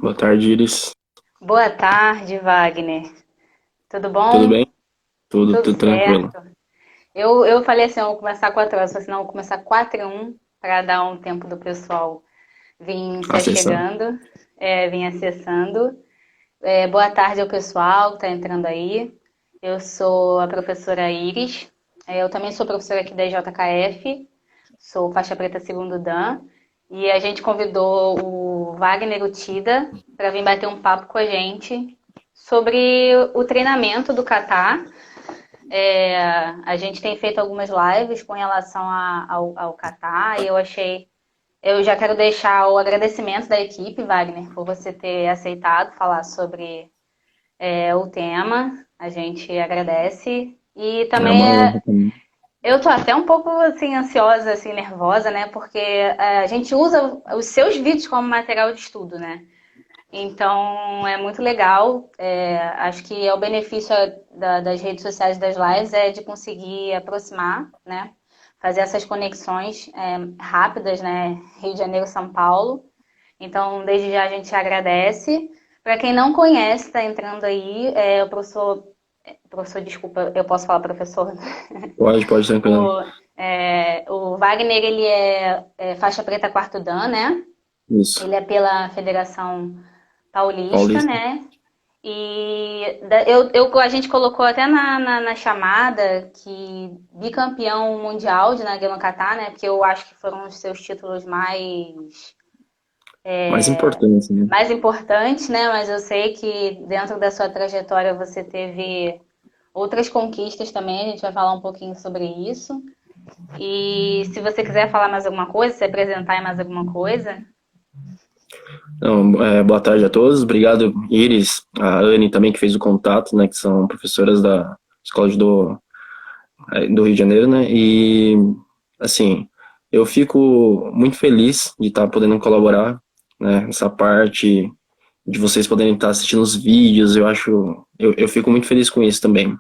Boa tarde, Iris. Boa tarde, Wagner. Tudo Tudo bom? bem? Tudo, Tudo tudo tranquilo. certo. Eu falei assim, eu vou começar 4 horas, senão eu vou começar 4:01 para dar um tempo do pessoal vir se Acessando. achegando, vir acessando. Boa tarde ao pessoal que está entrando aí. Eu sou a professora Iris. Eu também sou professora aqui da JKF, sou faixa preta segundo Dan. E a gente convidou o Wagner Utida para vir bater um papo com a gente sobre o treinamento do kata. A gente tem feito algumas lives com relação ao kata e eu já quero deixar o agradecimento da equipe, Wagner, por você ter aceitado falar sobre o tema. A gente agradece. E É também uma honra também. eu tô até um pouco assim ansiosa, assim nervosa, né? Porque a gente usa os seus vídeos como material de estudo, né? Então é muito legal. Acho que é o benefício das redes sociais das lives é de conseguir aproximar, né? Fazer essas conexões rápidas, né? Rio de Janeiro, São Paulo. Então, desde já a gente agradece. Para quem não conhece, está entrando aí, o professor, desculpa, eu posso falar professor? Pode, tranquilo. O Wagner, ele é faixa preta quarto dan, né? Isso. Ele é pela Federação Paulista, Paulista. né? A gente colocou até na chamada que bicampeão mundial de Nagano Kata, né? Porque eu acho que foram os seus títulos Mais importante, né? mais importantes, né? Mas eu sei que dentro da sua trajetória você teve outras conquistas também. A gente vai falar um pouquinho sobre isso. E se você quiser falar mais alguma coisa, se apresentar em mais alguma coisa. Então, boa tarde a todos. Obrigado, Iris, a Anne também que fez o contato, né? Que são professoras da Escola do Rio de Janeiro, né? E, assim, eu fico muito feliz de estar podendo colaborar, né? Essa parte de vocês poderem estar assistindo os vídeos, eu fico muito feliz com isso também,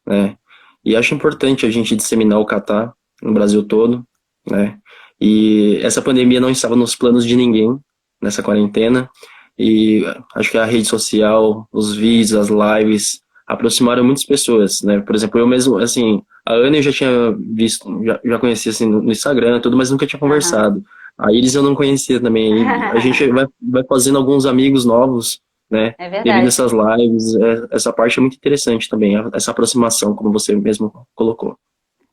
né? E acho importante a gente disseminar o Catar no Brasil todo, né? E essa pandemia não estava nos planos de ninguém nessa quarentena, e acho que a rede social, os vídeos, as lives aproximaram muitas pessoas, né? Por exemplo, eu mesmo, assim, a Ana eu já tinha visto, já conhecia assim no Instagram, tudo, mas nunca tinha Aham. conversado. A Iris eu não conhecia também. E a gente vai fazendo alguns amigos novos, né? É Devido a verdade. essas lives, essa parte é muito interessante também, essa aproximação, como você mesmo colocou.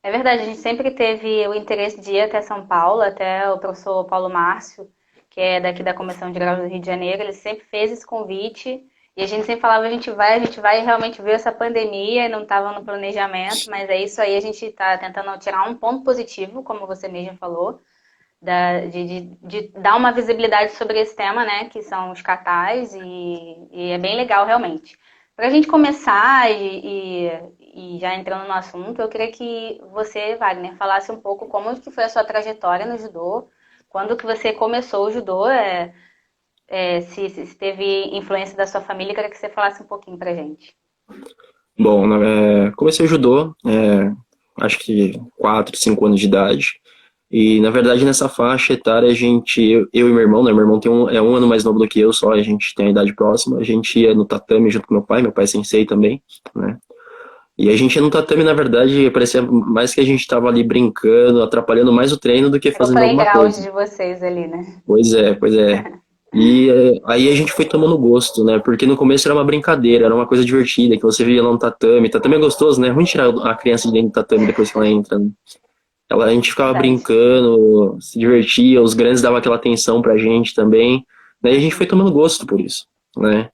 É verdade, a gente sempre teve o interesse de ir até São Paulo, até o professor Paulo Márcio, que é daqui da Comissão de Graus do Rio de Janeiro, ele sempre fez esse convite e a gente sempre falava, a gente vai, e realmente veio essa pandemia e não estava no planejamento, mas é isso aí, a gente está tentando tirar um ponto positivo, como você mesmo falou, de dar uma visibilidade sobre esse tema, né, que são os catais, e é bem legal realmente. Para a gente começar e já entrando no assunto, eu queria que você, Wagner, falasse um pouco como que foi a sua trajetória no judô, quando que você começou o judô, se teve influência da sua família, eu queria que você falasse um pouquinho pra gente. Bom, comecei judô, acho que 4, 5 anos de idade. E, na verdade, nessa faixa etária, eu e meu irmão, né? Meu irmão é um ano mais novo do que eu, só a gente tem a idade próxima. A gente ia no tatame junto com meu pai é sensei também, né? E a gente ia no tatame, na verdade, parecia mais que a gente estava ali brincando, atrapalhando mais o treino do que Era o fazendo alguma playground coisa. de vocês ali, né? Pois é. E aí a gente foi tomando gosto, né? Porque no começo era uma brincadeira, era uma coisa divertida, que você via lá no tatame. Tatame é gostoso, né? É ruim tirar a criança de dentro do tatame depois que ela entra, né? A gente ficava Verdade. brincando, se divertia, os grandes davam aquela atenção pra gente também. Daí a gente foi Uhum. tomando gosto por isso, né?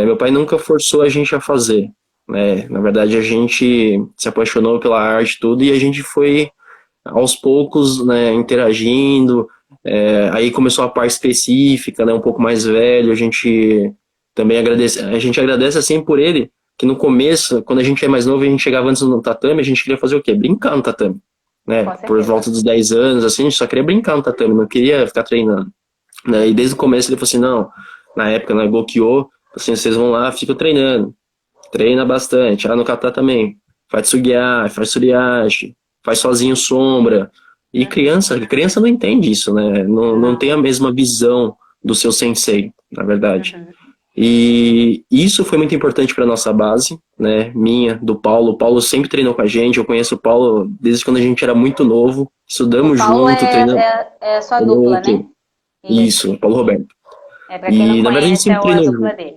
Meu pai nunca forçou a gente a fazer, né? Na verdade, a gente se apaixonou pela arte e tudo, e a gente foi aos poucos, né, interagindo. Aí começou a parte específica, né, um pouco mais velho. A gente agradece assim por ele, que no começo, quando a gente é mais novo, a gente chegava antes no tatame, a gente queria fazer o quê? Brincar no tatame, né? Com Por certeza. volta dos 10 anos, assim, a gente só queria brincar no tatame, não queria ficar treinando, né? E desde o começo ele falou assim, não, na época, na Gokyo, assim, vocês vão lá, ficam treinando, treina bastante. Ah, no kata também. Faz Tsugiya, faz Suriyashi, faz sozinho sombra. E Uhum. criança não entende isso, né? Não tem a Não. mesma visão do seu sensei, na verdade. Uhum. E isso foi muito importante para nossa base, né? Minha, do Paulo. O Paulo sempre treinou com a gente. Eu conheço o Paulo desde quando a gente era muito novo. O Estudamos Paulo junto, treinamos. é sua Ele é dupla, né? outro. Isso. Isso, Paulo Roberto. Para quem não E na verdade a gente conhece, é sempre a treinou dupla junto. dele.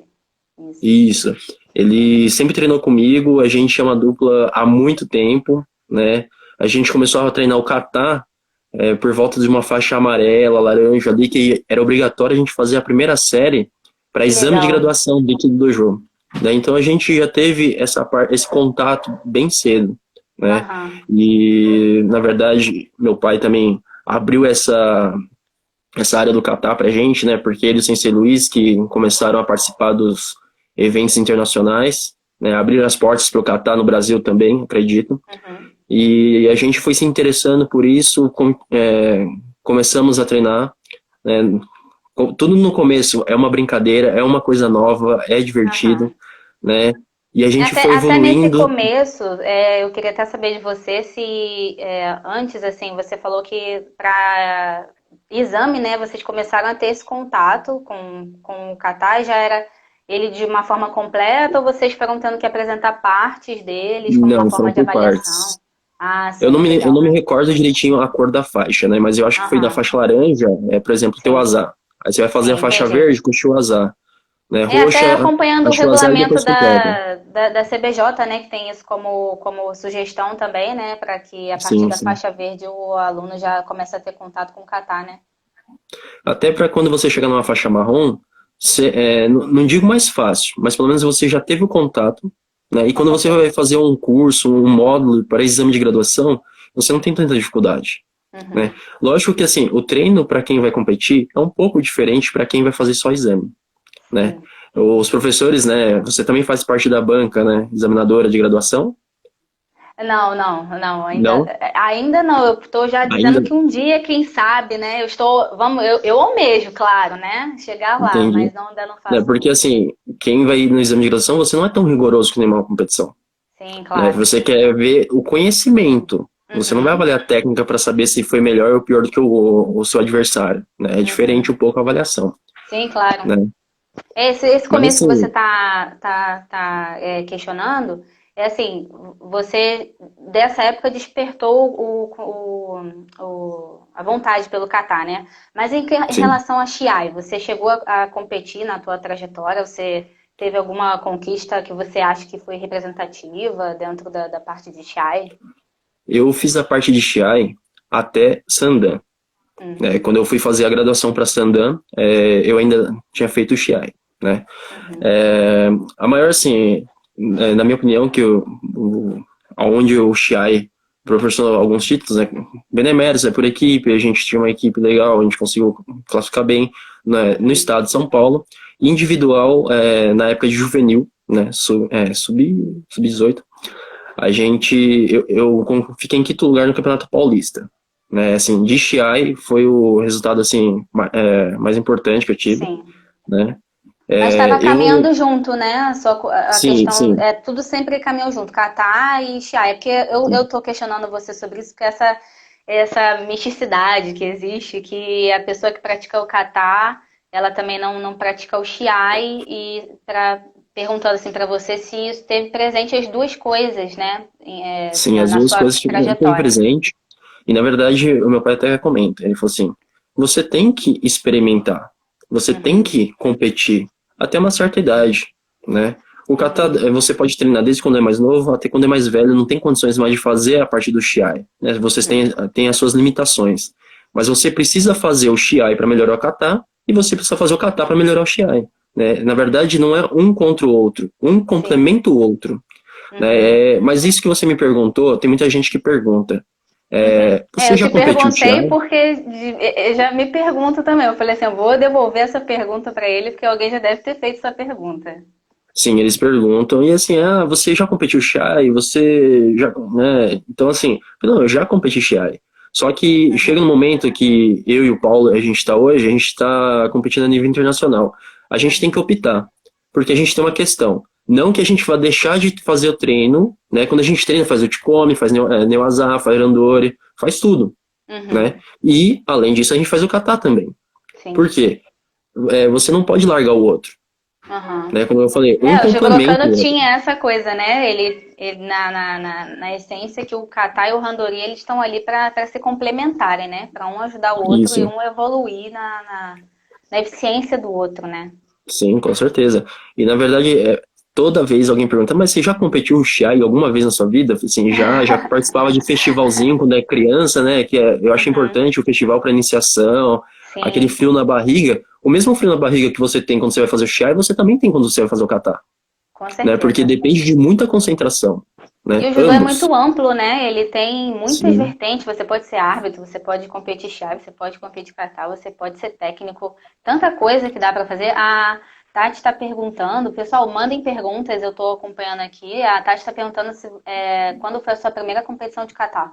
Isso. Isso. Ele sempre treinou comigo. A gente é uma dupla há muito tempo, né? A gente começou a treinar o kata por volta de uma faixa amarela, laranja ali, que era obrigatório a gente fazer a primeira série para Que exame de legal. graduação dentro do dojo. Né? Então a gente já teve esse contato bem cedo, né? Aham. E na verdade meu pai também abriu essa área do kata pra gente, né? Porque ele e o Sensei Luiz que começaram a participar dos eventos internacionais, né? Abriram as portas para o kata no Brasil também, acredito. Uhum. E a gente foi se interessando por isso, começamos a treinar, né? Tudo no começo é uma brincadeira, é uma coisa nova, é divertido, Aham. né? E a gente foi Até nesse evoluindo. começo, eu queria até saber de você se antes, assim, você falou que para exame, né, vocês começaram a ter esse contato com o Catar, já era ele de uma forma completa ou vocês foram tendo que apresentar partes deles como uma Não, forma foram de por avaliação? partes. Ah, Eu não sim, me, eu não legal. me recordo direitinho a cor da faixa, né? Mas eu acho que foi da Aham, faixa laranja, por exemplo, teu sim, azar. Aí você vai fazer a sim, faixa entendi. verde com o Shiwazar, né? Até Roxa, acompanhando a o Shiwazar e regulamento depois completa. da CBJ, né, que tem isso como sugestão também, né, para que a partir Sim, da sim. faixa verde o aluno já comece a ter contato com o catar, né? Até para quando você chegar numa faixa marrom, não digo mais fácil, mas pelo menos você já teve o contato, né? E Com quando você certeza. vai fazer um curso, um módulo para exame de graduação, você não tem tanta dificuldade, né? Uhum. Lógico que assim, o treino para quem vai competir é um pouco diferente para quem vai fazer só exame, né? Sim. Os professores, né? Você também faz parte da banca, né? Examinadora de graduação? Não, não, não, Não? ainda não. Eu estou já Ainda? dizendo que um dia, quem sabe, né? Eu almejo, claro, né? Chegar lá, Entendi. mas não, ainda não Né? faço Porque isso. assim, quem vai no exame de graduação, você não é tão rigoroso que nem uma competição. Sim, Né? claro. Você quer ver o conhecimento. Você não vai Uhum, avaliar a técnica para saber se foi melhor ou pior do que o seu adversário. Né? É diferente uhum. um pouco a avaliação. Sim, claro. Né? Esse Mas começo que você assim, tá questionando, é assim, você dessa época despertou a vontade pelo Catar, né? Mas em sim. relação a Chiai, você chegou a competir na tua trajetória? Você teve alguma conquista que você acha que foi representativa dentro da parte de Chiai? Eu fiz a parte de Chiai até Sandan. Né? Uhum, Quando eu fui fazer a graduação para Sandan, eu ainda tinha feito o Chiai. Né? uhum, A maior, assim, na minha opinião, que onde o Chiai proporcionou alguns títulos, né? Beneméritos, por equipe, a gente tinha uma equipe legal, a gente conseguiu classificar bem, né, no uhum. estado de São Paulo. Individual, na época de juvenil, né? Sub-18, eu fiquei em quinto lugar no Campeonato Paulista. Né, assim, de Chiai foi o resultado assim mais importante que eu tive, Sim. né? Mas estava Eu caminhando junto, né? A sim, questão sim, é tudo sempre caminhou junto, Catar e Chiai. É porque eu tô questionando você sobre isso, porque essa misticidade que existe, que a pessoa que pratica o Catar, ela também não pratica o Chiai, e perguntando assim para você se isso teve presente as duas coisas, né? sim, as Na duas sua coisas têm trajetória. presente. E na verdade, o meu pai até comenta, ele falou assim: você tem que experimentar, você tem Uhum, que competir até uma certa idade, né? O kata, uhum, você pode treinar desde quando é mais novo até quando é mais velho, não tem condições mais de fazer a parte do shiai, né? Vocês uhum. têm as suas limitações, mas você precisa fazer o shiai para melhorar o kata e você precisa fazer o kata para melhorar o shiai, né? Na verdade, não é um contra o outro, um Sim. complementa o outro, Uhum. né? Mas isso que você me perguntou, tem muita gente que pergunta. Uhum. Você Eu já te competiu perguntei Shiai? porque eu já me pergunto também. Eu falei assim, eu vou devolver essa pergunta para ele, porque alguém já deve ter feito essa pergunta. Sim, eles perguntam, e assim, você já competiu Shiai? Você já, né? Então, assim, não, eu já competi Shiai. Só que chega Uhum. no momento que eu e o Paulo, a gente está hoje, a gente está competindo a nível internacional. A gente tem que Uhum. optar, porque a gente tem uma questão. Não que a gente vá deixar de fazer o treino, né? Quando a gente treina, faz o Uchikomi, faz Neuazá, faz Randori, faz tudo, né? Uhum. E, além disso, a gente faz o kata também. Por Sim. quê? você não pode largar o outro, Aham. né? Como eu falei, um O complementa o Jogoro outro. tinha essa coisa, né? Ele na essência que o kata e o handori eles estão ali para se complementarem, né? Para um ajudar o outro e Isso, um evoluir na eficiência do outro, né? sim, com certeza. E na verdade, toda vez alguém pergunta, mas você já competiu Shiai alguma vez na sua vida? Assim, já participava de festivalzinho quando é criança, né? Eu acho Uhum. importante o festival para iniciação, aquele Sim, frio na barriga. O mesmo frio na barriga que você tem quando você vai fazer o Shiai, você também tem quando você vai fazer o kata, com né? Porque certeza. depende de muita concentração, E né? o judô é Ambos. muito amplo, né? Ele tem muitas Sim. vertentes. Você pode ser árbitro, você pode competir chave, você pode competir kata, você pode ser técnico. Tanta coisa que dá para fazer. A Tati está perguntando, pessoal, mandem perguntas, eu estou acompanhando aqui. A Tati está perguntando quando foi a sua primeira competição de kata.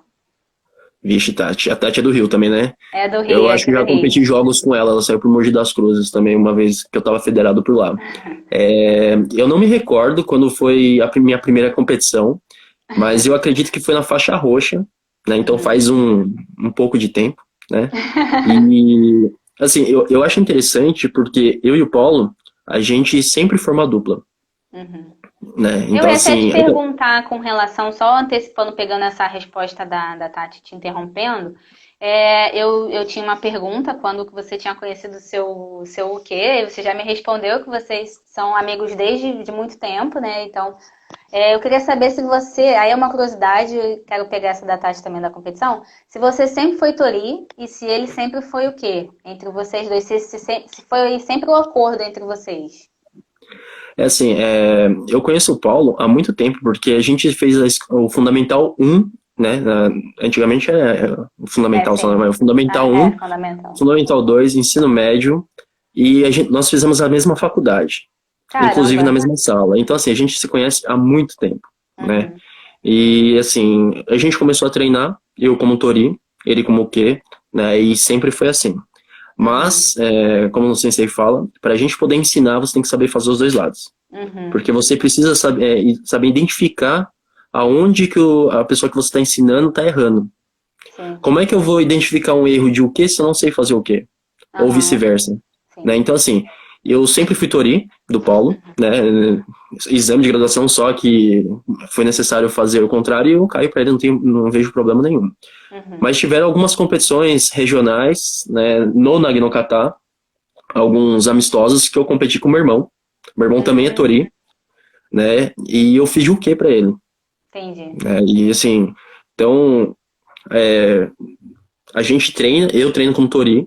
Vixe, Tati. A Tati é do Rio também, né? É do Rio, Eu é acho aqui que do já Rio. competi jogos com ela. Ela saiu por Mogi das Cruzes também, uma vez que eu estava federado por lá. Eu não me recordo quando foi a minha primeira competição, mas eu acredito que foi na faixa roxa, né? Então Uhum, faz um pouco de tempo, né? E, assim, eu acho interessante porque eu e o Paulo, a gente sempre forma dupla, uhum. né? Eu Então, ia até te assim, perguntar com relação, só antecipando, pegando essa resposta da Tati te interrompendo. Eu tinha uma pergunta quando que você tinha conhecido o seu o quê? E você já me respondeu que vocês são amigos desde de muito tempo, né? Então, eu queria saber se você. Aí é uma curiosidade, quero pegar essa da Tati também da competição. Se você sempre foi Tori e se ele sempre foi o quê? Entre vocês dois, se foi sempre o acordo entre vocês. eu conheço o Paulo há muito tempo, porque a gente fez o Fundamental 1, né? Antigamente era o É, Fundamental, só, sim. né? O Fundamental É 1, fundamental. Fundamental 2, ensino médio, e nós fizemos a mesma faculdade, inclusive na Caramba. mesma sala. Então, assim, a gente se conhece há muito tempo, né? Uhum. E, assim, a gente começou a treinar, eu como Tori, ele como Q, né? E sempre foi assim. Uhum. Mas, como o sensei fala, para a gente poder ensinar, você tem que saber fazer os dois lados. Uhum. Porque você precisa saber identificar aonde que a pessoa que você está ensinando está errando. Sim. Como é que eu vou identificar um erro de o que se eu não sei fazer o quê? Ou Aham. vice-versa. Né? Sim. Então, assim, eu sempre fui Tori, do Paulo, né? Exame de graduação só que foi necessário fazer o contrário e eu caio para ele, não vejo problema nenhum. Uhum. Mas tiveram algumas competições regionais, né, no Naginokata, alguns amistosos que eu competi com o meu irmão. Meu irmão também é Hum, Tori, né? E eu fiz juquê para ele, entendi. né? E assim, então é, a gente treina, eu treino com o Tori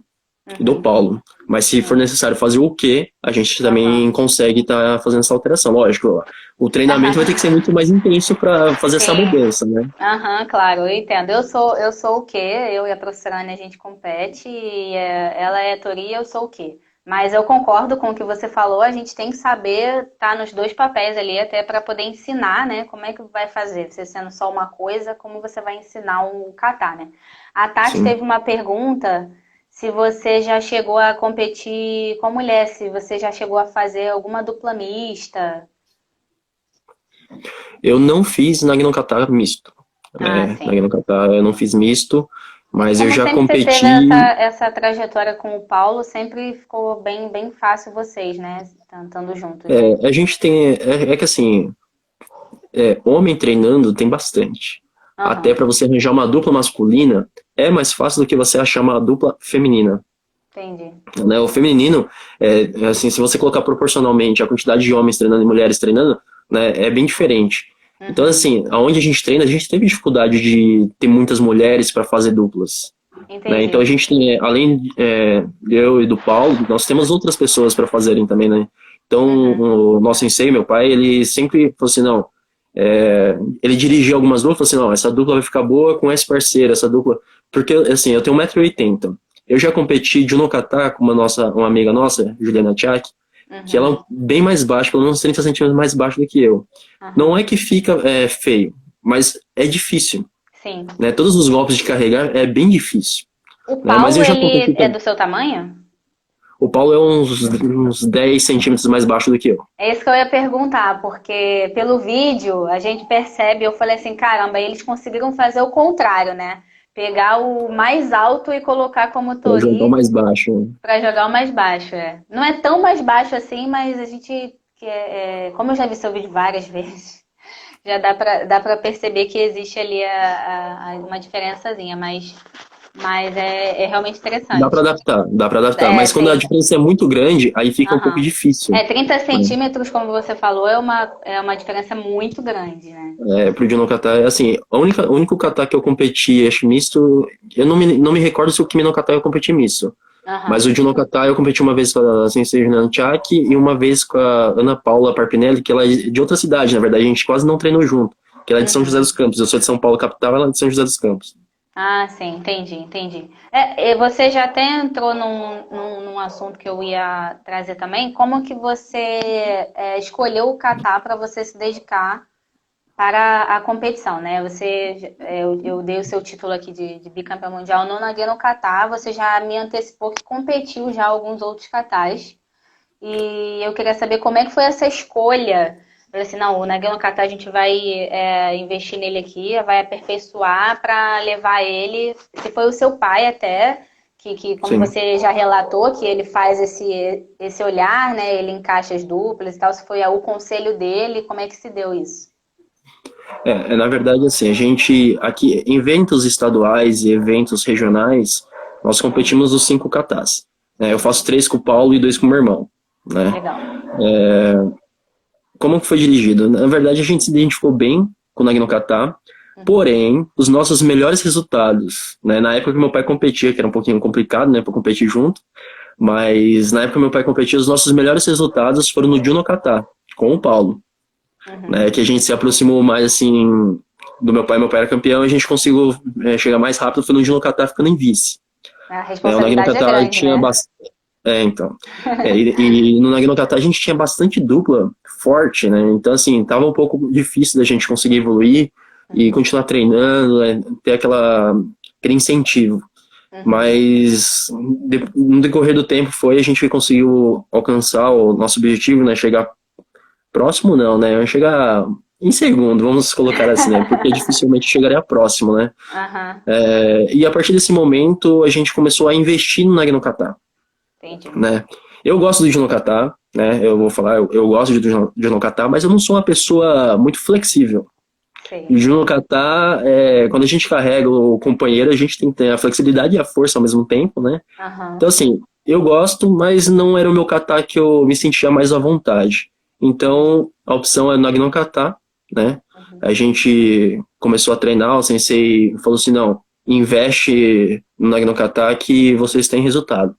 e do Uhum. Paulo. Mas se for Sim. necessário fazer o quê, a gente também Aham. consegue estar fazendo essa alteração. Lógico, o treinamento vai ter que ser muito mais intenso para fazer essa Sim. mudança, né? Aham, claro, eu entendo. Eu sou o quê? Eu e a professora Ana, a gente compete e ela é Tori e eu sou o quê? Mas eu concordo com o que você falou, a gente tem que saber estar nos dois papéis ali, até para poder ensinar, né? Como é que vai fazer? Você sendo só uma coisa, como você vai ensinar um kata, né? A Tati Sim. teve uma pergunta se você já chegou a competir com mulher, se você já chegou a fazer alguma dupla mista. Eu não fiz Naginokata misto. Ah, sim. Naginokata eu não fiz misto, É que mas eu como já sempre você teve essa, competi. essa trajetória com o Paulo, sempre ficou bem, bem fácil vocês, né? Estando juntos, né? A gente tem. É que assim, homem treinando tem bastante. Até Aham, para você arranjar uma dupla masculina, é mais fácil do que você achar uma dupla feminina. entendi. Né? O feminino, assim, se você colocar proporcionalmente a quantidade de homens treinando e mulheres treinando, né, é bem diferente. Então, Uhum, assim, aonde a gente treina, a gente teve dificuldade de ter muitas mulheres para fazer duplas. Né? Então, a entendi. gente tem, além eu e do Paulo, nós temos outras pessoas para fazerem também, né? Então, Uhum, o nosso sensei, meu pai, ele sempre falou assim, não, ele dirigia algumas duplas, falou assim, não, essa dupla vai ficar boa com esse parceiro, essa dupla... Porque, assim, eu tenho 1,80 m. Eu já competi de Junokata com uma amiga nossa, Juliana Tchak, que ela uhum, é bem mais baixa, pelo menos 30 centímetros mais baixo do que eu. Não uhum. é que fica feio, mas é difícil. Sim. Né? Todos os golpes de carregar é bem difícil. O Né? Mas Paulo, eu já competi ele é também. do seu tamanho? O Paulo é uns 10 centímetros mais baixo do que eu. É isso que eu ia perguntar, porque pelo vídeo a gente percebe, eu falei assim, caramba, eles conseguiram fazer o contrário, né? Pegar o mais alto e colocar como Pra jogar o tori mais baixo, né? para jogar o mais baixo, é. Não é tão mais baixo assim, mas a gente, como eu já vi seu vídeo várias vezes, já dá pra perceber que existe ali uma diferençazinha, mas é realmente Dá pra interessante. adaptar, dá pra adaptar. É, Mas quando a sim. diferença é muito grande, aí fica um pouco Aham. difícil, 30 né? centímetros, como você falou, é uma diferença muito grande, né? Pro judo no kata, assim, o único kata que eu competi, acho misto, eu não me recordo se o kimi no kata eu competi misto. Mas Aham. o judo no kata eu competi uma vez com a Sensei Juliana Chak e uma vez com a Ana Paula Parpinelli, que ela é de outra cidade, na verdade, a gente quase não treinou junto, que ela é de São José Uhum. dos Campos. Eu sou de São Paulo capital, ela é de São José dos Campos. Ah, sim, entendi. E você já até entrou num assunto que eu ia trazer também. Como que você escolheu o kata para você se dedicar para a competição, né? Eu dei o seu título aqui de bicampeão mundial no Nage no kata. Você já me antecipou que competiu já alguns outros katas. E eu queria saber como é que foi essa escolha. Eu falei assim, não, o Nagano Kata a gente vai investir nele aqui, vai aperfeiçoar para levar ele. Se foi o seu pai até, que como Sim. você já relatou, que ele faz esse olhar, né? Ele encaixa as duplas e tal. Se foi o conselho dele, como é que se deu isso? Na verdade, assim, a gente, aqui, em eventos estaduais e eventos regionais, nós competimos os 5 katas. Né? Eu faço 3 com o Paulo e 2 com o meu irmão. Né? Legal. Como que foi dirigido? Na verdade, a gente se identificou bem com o Nagino Kata, Uhum. porém, os nossos melhores resultados, né, na época que meu pai competia, que era um pouquinho complicado, né, para competir junto, mas na época que meu pai competia, os nossos melhores resultados foram no Juno Kata, com o Paulo, Uhum. né, que a gente se aproximou mais, assim, do meu pai era campeão, e a gente conseguiu chegar mais rápido, foi no Juno Kata ficando em vice. A Né, o Nagino responsabilidade é Kata grande, tinha né? bastante. Então. E no Nagino Kata a gente tinha bastante dupla forte, né? Então, assim, tava um pouco difícil da gente conseguir evoluir e Uhum. continuar treinando, né? Ter aquele incentivo. Uhum. Mas no decorrer do tempo a gente conseguiu alcançar o nosso objetivo, né? Chegar próximo, não, né? Chegar em segundo, vamos colocar assim, né? Porque dificilmente chegaria próximo, né? Aham. E a partir desse momento a gente começou a investir no Nagino Kata, Entendi. né? Eu gosto do Junokata, né? Eu vou falar, eu gosto de Junokata, mas eu não sou uma pessoa muito flexível. E o Sei. Junokata, quando a gente carrega o companheiro, a gente tem que ter a flexibilidade e a força ao mesmo tempo, né? Então, Aham. assim, eu gosto, mas não era o meu kata que eu me sentia mais à vontade. Então, a opção é Nagno Kata, né? Uhum. A gente começou a treinar, o sensei falou assim, não, investe no Nagno Kata que vocês têm resultado,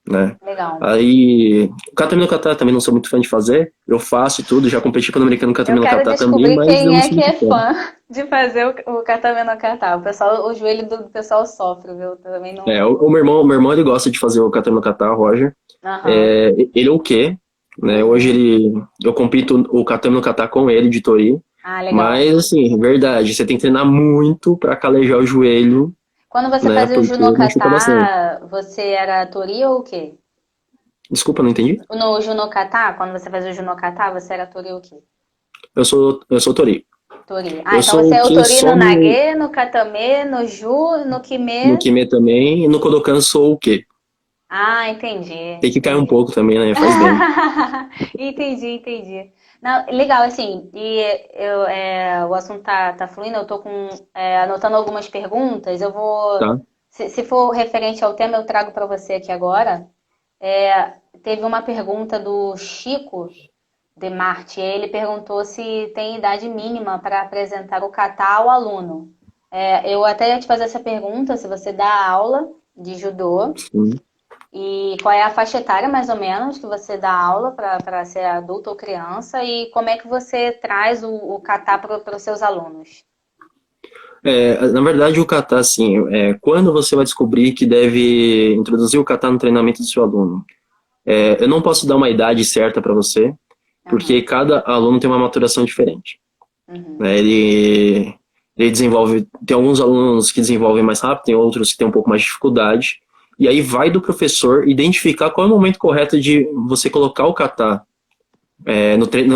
né? Legal. Aí, o Katami no Kata também não sou muito fã de fazer. Eu faço tudo, já competi Pan-Americano no Katami Eu no quero Kata também, descobrir mas eu quem não é sou que muito é fã. fã de fazer o Catame no Catar. O joelho do pessoal sofre, viu? Eu também não. O meu irmão ele gosta de fazer o Katami no Kata, Roger. Aham. Ele é o quê? Né? Hoje Uhum. eu compito o Katami no Kata com ele, de Tori. Ah, legal. Mas, assim, verdade, você tem que treinar muito pra calejar o joelho, Quando você né? fazia o Porque machuca bastante. Junokata, você era Tori ou o quê? Desculpa, não entendi? No Junokata, quando você fazia o Junokata, você era Tori ou o quê? Eu sou Tori. Tori. Ah, Eu então sou você o é o que Tori no some Nage, no Katame, no Ju, no no Kime. Kime também, e no Kodokan sou o quê? Ah, entendi, Tem que cair um entendi. pouco também, né? Faz bem. Entendi. Não, legal, assim, o assunto tá fluindo, eu tô anotando algumas perguntas, eu vou, Tá? se for referente ao tema, eu trago para você aqui agora. Teve uma pergunta do Chico de Marte, ele perguntou se tem idade mínima para apresentar o kata ao aluno. Eu até ia te fazer essa pergunta, se você dá aula de judô, Sim. e qual é a faixa etária, mais ou menos, que você dá aula para ser adulto ou criança? E como é que você traz o kata para os seus alunos? Na verdade, o kata, assim, quando você vai descobrir que deve introduzir o kata no treinamento do seu aluno? Eu não posso dar uma idade certa para você, porque Uhum, cada aluno tem uma maturação diferente. uhum, Né? Ele desenvolve, tem alguns alunos que desenvolvem mais rápido, tem outros que têm um pouco mais de dificuldade. E aí vai do professor identificar qual é o momento correto de você colocar o kata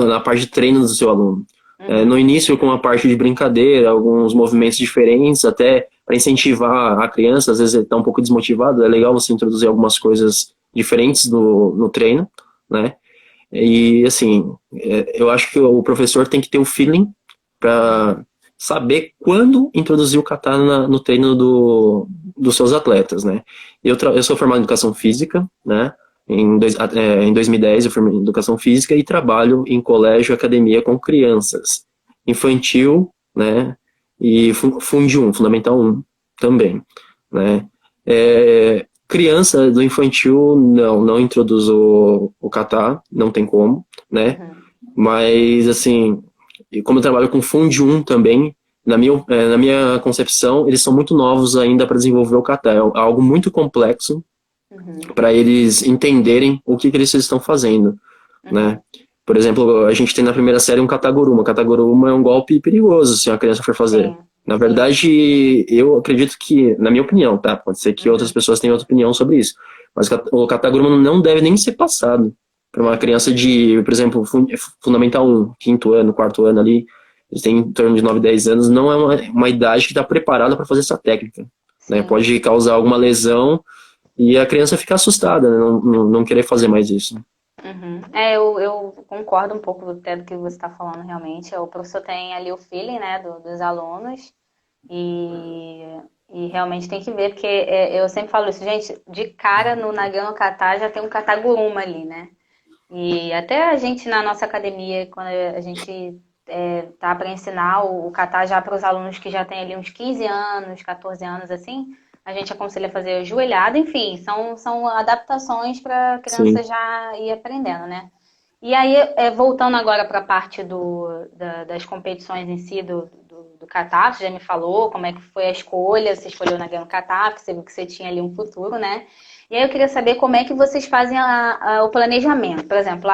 na parte de treino do seu aluno. No uhum, início, com a parte de brincadeira, alguns movimentos diferentes, até incentivar a criança, às vezes ele está um pouco desmotivado, é legal você introduzir algumas coisas diferentes no treino, né? E, assim, eu acho que o professor tem que ter o feeling para saber quando introduzir o kata no treino dos seus atletas, né? Eu sou formado em educação física, né? Em 2010 eu formei em educação física e trabalho em colégio e academia com crianças. Infantil, né? E Fundi 1, Fundamental 1 também, né? Criança do infantil, não introduzo o kata, não tem como, né? Mas, assim, como eu trabalho com Fundi 1 também, na minha concepção, eles são muito novos ainda para desenvolver o kata. É algo muito complexo para eles entenderem o que eles estão fazendo, né? Por exemplo, a gente tem na primeira série um Kataguruma. Kataguruma é um golpe perigoso se a criança for fazer. Sim. Na verdade, eu acredito que, na minha opinião, tá? Pode ser que outras pessoas tenham outra opinião sobre isso. Mas o Kataguruma não deve nem ser passado para uma criança de, por exemplo, Fundamental 1, quinto ano, quarto ano ali. Eles têm em torno de 9, 10 anos. Não é uma idade que está preparada para fazer essa técnica, né? Pode causar alguma lesão e a criança ficar assustada, né? Não querer fazer mais isso. Eu concordo um pouco até do que você está falando realmente. O professor tem ali o feeling, né, dos alunos e realmente tem que ver, porque eu sempre falo isso, gente, de cara no Nagano Kata já tem um Kataguruma ali, né? E até a gente na nossa academia, quando a gente tá para ensinar o kata já para os alunos que já têm ali uns 15 anos, 14 anos, assim, a gente aconselha a fazer ajoelhado, enfim, são adaptações para a criança já ir aprendendo, né? E aí, voltando agora para a parte das competições em si do kata, você já me falou como é que foi a escolha, você escolheu na Nagano Kata, porque você viu que você tinha ali um futuro, né? E aí eu queria saber como é que vocês fazem o planejamento. Por exemplo,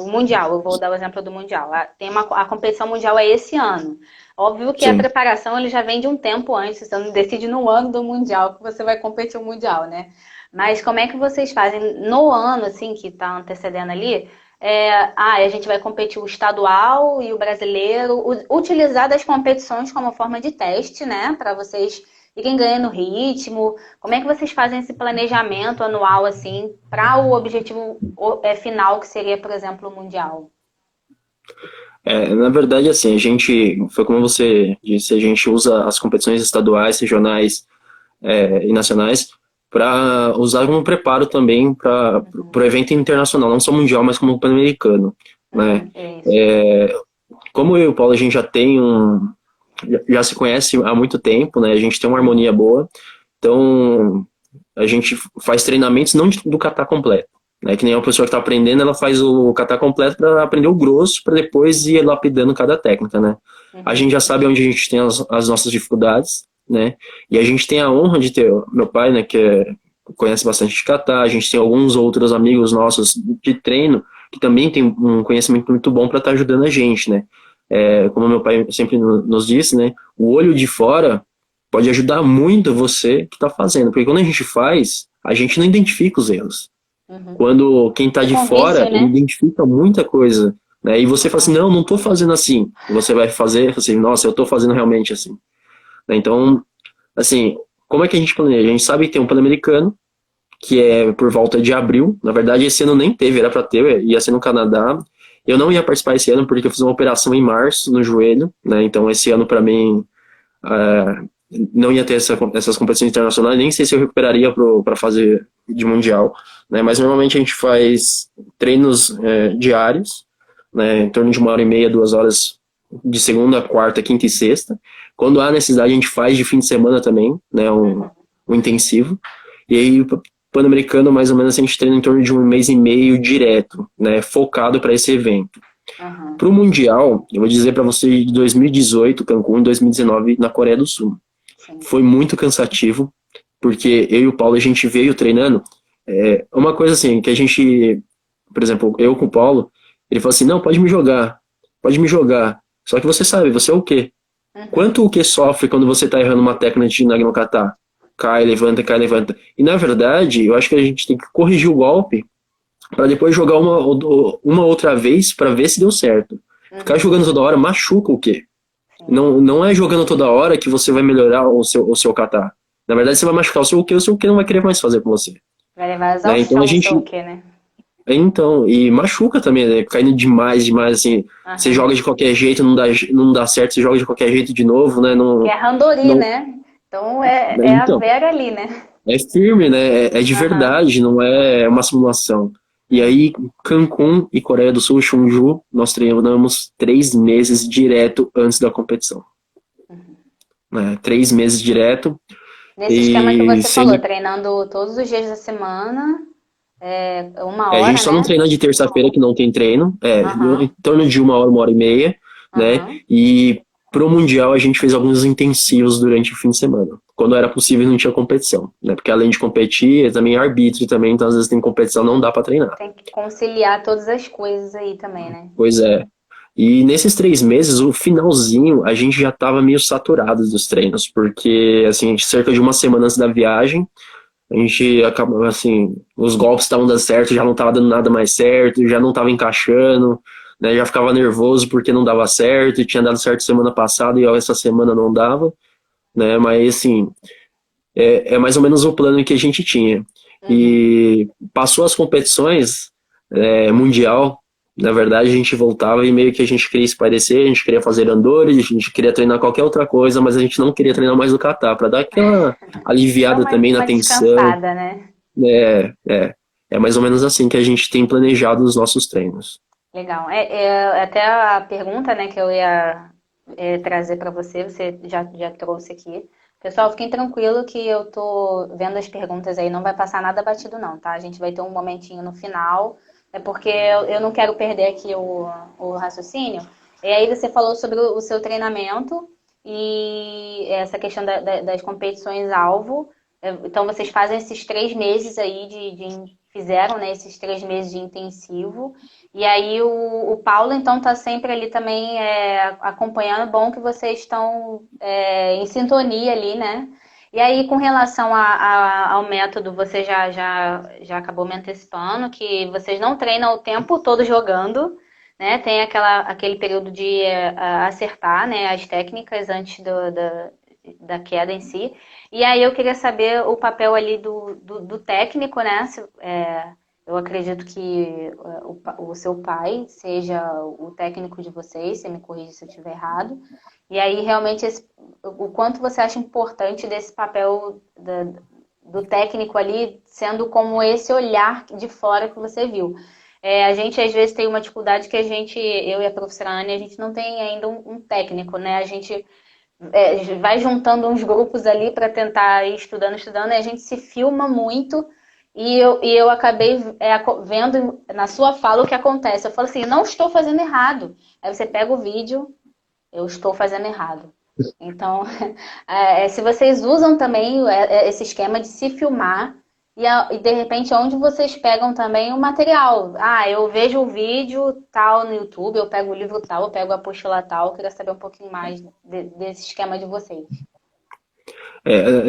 o Mundial, eu vou dar o exemplo do Mundial. A competição mundial é esse ano. Óbvio que a preparação ele já vem de um tempo antes, você não decide no ano do Mundial que você vai competir o Mundial, né? Mas como é que vocês fazem no ano, assim, que está antecedendo ali? A gente vai competir o estadual e o brasileiro, utilizar das competições como forma de teste, né? Para vocês irem ganhando ritmo. Como é que vocês fazem esse planejamento anual, assim, para o objetivo final, que seria, por exemplo, o Mundial? Na verdade, assim, foi como você disse, a gente usa as competições estaduais, regionais e nacionais para usar como preparo também para o evento internacional, não só mundial, mas como o pan-americano, né? Como eu e o Paulo, a gente já se conhece há muito tempo, né? A gente tem uma harmonia boa, então a gente faz treinamentos não do kata completo, né? Que nem uma pessoa que está aprendendo, ela faz o kata completo para aprender o grosso, para depois ir lapidando cada técnica, né? A gente já sabe onde a gente tem as nossas dificuldades, né? E a gente tem a honra de ter meu pai, né? Que conhece bastante de kata, a gente tem alguns outros amigos nossos de treino que também tem um conhecimento muito bom para estar ajudando a gente, né? Como meu pai sempre nos disse, né? O olho de fora pode ajudar muito você que está fazendo, porque quando a gente faz, a gente não identifica os erros. Quando quem está de fora, ele identifica muita coisa, né? E você fala assim, não estou fazendo assim. E você vai fazer assim, nossa, eu estou fazendo realmente assim. Então, assim, como é que a gente planeja? A gente sabe que tem um Pan-Americano, que é por volta de abril. Na verdade, esse ano nem teve, era para ter, ia ser no Canadá. Eu não ia participar esse ano porque eu fiz uma operação em março no joelho, né? Então, esse ano, para mim, não ia ter essas competições internacionais. Nem sei se eu recuperaria para fazer de mundial, né? Mas normalmente a gente faz treinos diários, né? Em torno de 1h30, 2 horas de segunda, quarta, quinta e sexta. Quando há necessidade, a gente faz de fim de semana também, né? Um intensivo. E aí, Pan-Americano, mais ou menos, a gente treina em torno de 1 mês e meio direto, né? Focado para esse evento. Para o Mundial, eu vou dizer para você, de 2018, Cancún, e 2019, na Coreia do Sul. Foi muito cansativo, porque eu e o Paulo, a gente veio treinando. Uma coisa assim, que a gente, por exemplo, eu com o Paulo, ele falou assim, não, pode me jogar. Só que você sabe, você é o quê? Quanto o que sofre quando você está errando uma técnica de Nagano Kata? Cai, levanta. E na verdade, eu acho que a gente tem que corrigir o golpe para depois jogar uma outra vez para ver se deu certo. Ficar jogando toda hora machuca o quê? Não é jogando toda hora que você vai melhorar o seu kata. Na verdade, você vai machucar o seu que não vai querer mais fazer com você. Vai levar a Né? Então a exaustão o gente. seu quê, né? Então, e machuca também, né? Caindo demais, assim. Você Aham. joga de qualquer jeito, não dá certo, você joga de qualquer jeito de novo, né? Que Não, é randori, não, né? Então é a então, Vera ali, né? é firme, né? É de Aham. verdade, não é uma simulação. E Uhum. aí, Cancún e Coreia do Sul, Chungju, nós treinamos 3 meses direto antes da competição. Né? 3 meses direto Nesse esquema que e você falou, sempre. treinando todos os dias da semana, uma A hora, gente só não né? treina de terça-feira que não tem treino, em Aham. torno de 1 hora e meia, né? Aham. E pro Mundial a gente fez alguns intensivos durante o fim de semana. Quando era possível não tinha competição, né? Porque além de competir, também é arbítrio também, então às vezes tem competição, não dá para treinar. Tem que conciliar todas as coisas aí também, né? Pois é. E nesses 3 meses, o finalzinho, a gente já estava meio saturado dos treinos, porque, assim, cerca de uma semana antes da viagem, a gente acabou, assim, os golpes estavam dando certo, já não estava dando nada mais certo, já não estava encaixando, né, já ficava nervoso porque não dava certo, tinha dado certo semana passada e essa semana não dava, né, mas, assim, é mais ou menos o plano que a gente tinha. Uhum. E passou as competições, mundial, na verdade a gente voltava e meio que a gente queria espairecer, a gente queria fazer andores, a gente queria treinar qualquer outra coisa, mas a gente não queria treinar mais o kata, para dar aquela Dá aliviada também na uma tensão. descansada, né? É mais ou menos assim que a gente tem planejado os nossos treinos. Legal. Até a pergunta, né, que eu ia trazer para você, você já trouxe aqui. Pessoal, fiquem tranquilo que eu tô vendo as perguntas aí, não vai passar nada batido não, tá? A gente vai ter um momentinho no final, é porque eu não quero perder aqui o raciocínio. E aí você falou sobre o seu treinamento e essa questão das competições alvo. Então vocês fazem esses 3 meses aí fizeram, né, esses 3 meses de intensivo. E aí o Paulo, então, tá sempre ali também acompanhando. Bom que vocês estão em sintonia ali, né? E aí, com relação ao método, você já acabou me antecipando que vocês não treinam o tempo todo jogando, né? Tem aquele período de acertar, né, as técnicas antes da queda em si. E aí eu queria saber o papel ali do técnico, né? Eu acredito que o seu pai seja o técnico de vocês, você me corrige se eu estiver errado. E aí, realmente, o quanto você acha importante desse papel do técnico ali, sendo como esse olhar de fora que você viu. A gente, às vezes, tem uma dificuldade que eu e a professora Anne, a gente não tem ainda um técnico, né? A gente vai juntando uns grupos ali para tentar ir estudando, e a gente se filma muito. E eu acabei vendo na sua fala o que acontece. Eu falo assim, não estou fazendo errado. Aí você pega o vídeo, eu estou fazendo errado. Então, se vocês usam também esse esquema de se filmar e de repente onde vocês pegam também o material. Ah, eu vejo o vídeo tal no YouTube, eu pego o livro tal, eu pego a apostila tal. Eu queria saber um pouquinho mais desse esquema de vocês.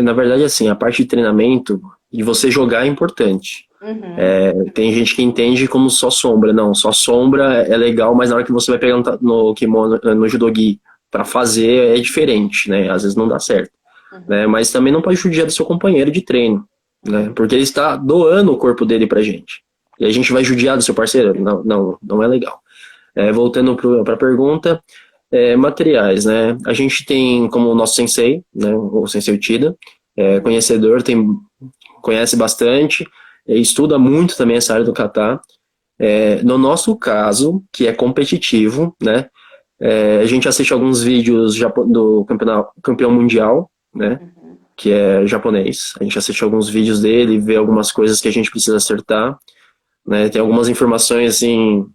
Na verdade, assim, a parte de treinamento e você jogar é importante. Uhum, Tem gente que entende como só sombra. Não, só sombra é legal, mas na hora que você vai pegar no kimono, no judogi para fazer é diferente, né? Às vezes não dá certo, né? uhum, Mas também não pode judiar do seu companheiro de treino, né? uhum. Porque ele está doando o corpo dele pra gente. E a gente vai judiar do seu parceiro? Não, não, não é legal. Voltando para a pergunta, materiais, né? A gente tem como o nosso sensei, né? O sensei Uchida, Uhum. conhecedor, conhece bastante, estuda muito também essa área do kata. No nosso caso, que é competitivo, né? A gente assiste alguns vídeos do campeão mundial, né? Uhum. Que é japonês. A gente assiste alguns vídeos dele, vê algumas coisas que a gente precisa acertar, né? Tem algumas informações assim,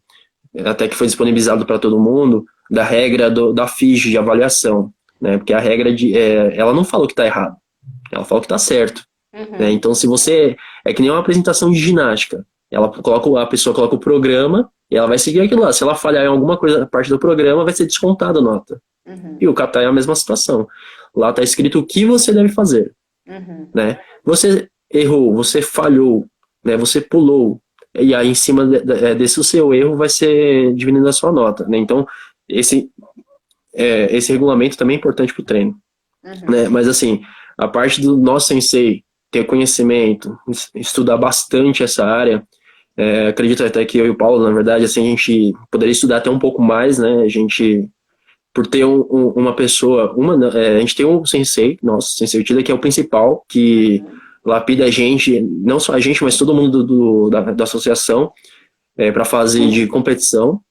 até que foi disponibilizado para todo mundo, da regra da FIGE de avaliação, né? Porque a regra ela não falou que está errado, ela falou que está certo, né? Uhum. Então, se você é que nem uma apresentação de ginástica, a pessoa coloca o programa e ela vai seguir aquilo lá. Se ela falhar em alguma coisa, parte do programa, vai ser descontada a nota. E Uhum. o kata é a mesma situação. Lá está escrito o que você deve fazer, Uhum. né? Você errou, você falhou, né? Você pulou, e aí em cima desse seu erro vai ser diminuindo a sua nota, né? Então, esse esse regulamento também é importante para o treino, né? Mas assim, a parte do nosso sensei ter conhecimento, estudar bastante essa área, acredito até que eu e o Paulo, na verdade, assim, a gente poderia estudar até um pouco mais, né? A gente, por ter uma pessoa, a gente tem um sensei, nosso sensei Uchida, que é o principal, que lapida a gente, não só a gente, mas todo mundo da associação, para fase de competição.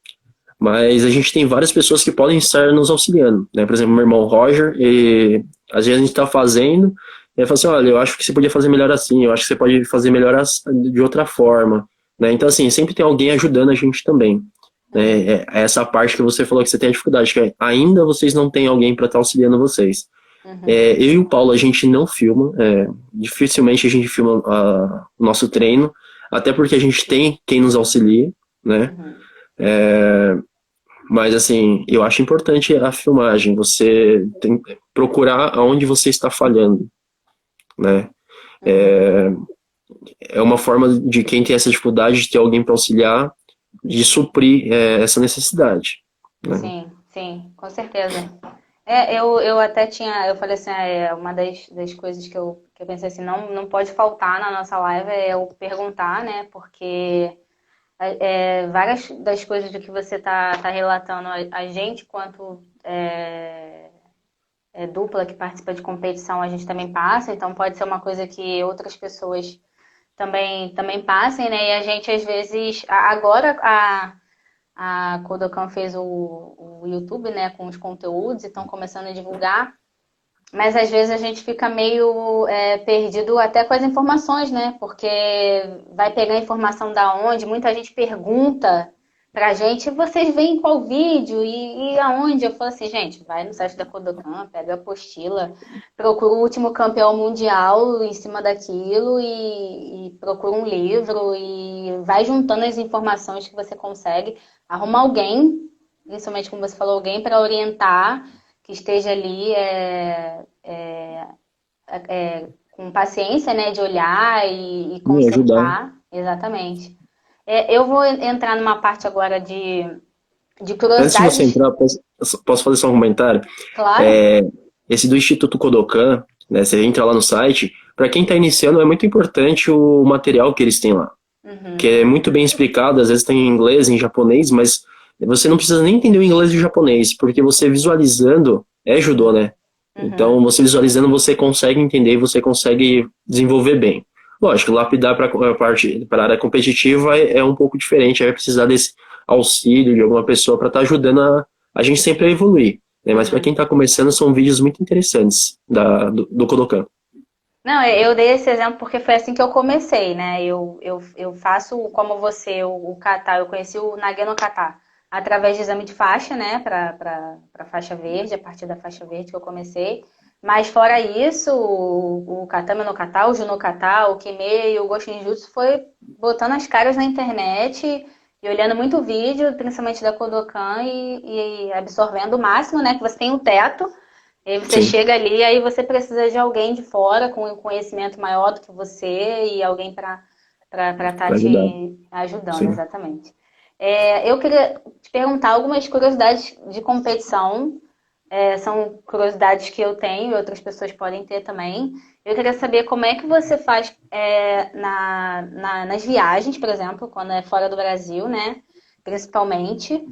Mas a gente tem várias pessoas que podem estar nos auxiliando, né? Por exemplo, meu irmão Roger, e às vezes a gente está fazendo, e ele fala assim, olha, eu acho que você podia fazer melhor assim, eu acho que você pode fazer melhor de outra forma, né? Então, assim, sempre tem alguém ajudando a gente também, né? Essa parte que você falou que você tem a dificuldade, que ainda vocês não têm alguém para estar auxiliando vocês. Eu e o Paulo, a gente não filma, dificilmente a gente filma o nosso treino, até porque a gente tem quem nos auxilie, né? Mas, assim, eu acho importante a filmagem, você tem que procurar aonde você está falhando, né? É uma forma de quem tem essa dificuldade de ter alguém para auxiliar, de suprir essa necessidade, né? Sim, sim, com certeza. Eu até tinha, eu falei assim, uma das coisas que eu pensei assim, não pode faltar na nossa live é eu perguntar, né? Porque várias das coisas do que você tá relatando, a gente, quanto dupla que participa de competição, a gente também passa, então pode ser uma coisa que outras pessoas também passem, né? E a gente, às vezes, agora a Kodokan fez o YouTube, né, com os conteúdos e estão começando a divulgar, mas às vezes a gente fica meio perdido até com as informações, né? Porque vai pegar informação da onde, muita gente pergunta pra gente, vocês veem qual vídeo e aonde? Eu falo assim, gente, vai no site da Kodokan, pega a apostila, procura o último campeão mundial em cima daquilo e procura um livro e vai juntando as informações que você consegue, arruma alguém, principalmente como você falou, alguém para orientar, que esteja ali com paciência, né, de olhar e E ajudar. consertar. Exatamente. Eu vou entrar numa parte agora de Antes de você curiosidades, entrar, posso fazer só um comentário? claro. Esse do Instituto Kodokan, né, você entra lá no site, para quem está iniciando é muito importante o material que eles têm lá, que é muito bem explicado, às vezes tem em inglês, em japonês, mas você não precisa nem entender o inglês e o japonês, porque você visualizando é judô, né? Então, você visualizando, você consegue entender, você consegue desenvolver bem. Lógico, lapidar para a área competitiva é um pouco diferente, aí vai precisar desse auxílio de alguma pessoa para estar ajudando a gente sempre a evoluir, né? Mas para quem está começando, são vídeos muito interessantes do Kodokan. Não, eu dei esse exemplo porque foi assim que eu comecei, né? Eu faço como você, o kata, eu conheci o Nage no kata através de exame de faixa, né? Para faixa verde, a partir da faixa verde que eu comecei. Mas fora isso, o Katame no Kata, o Juno Kata, o Kime e o Goshin Jutsu foi botando as caras na internet e olhando muito vídeo, principalmente da Kodokan, e absorvendo o máximo, né? Que você tem um teto, e aí você Sim, chega ali, aí você precisa de alguém de fora com um conhecimento maior do que você e alguém para estar para ajudar. te ajudando, Sim. exatamente. Eu queria te perguntar algumas curiosidades de competição. São curiosidades que eu tenho e outras pessoas podem ter também. Eu queria saber como é que você faz nas viagens, por exemplo, quando é fora do Brasil, né? Principalmente.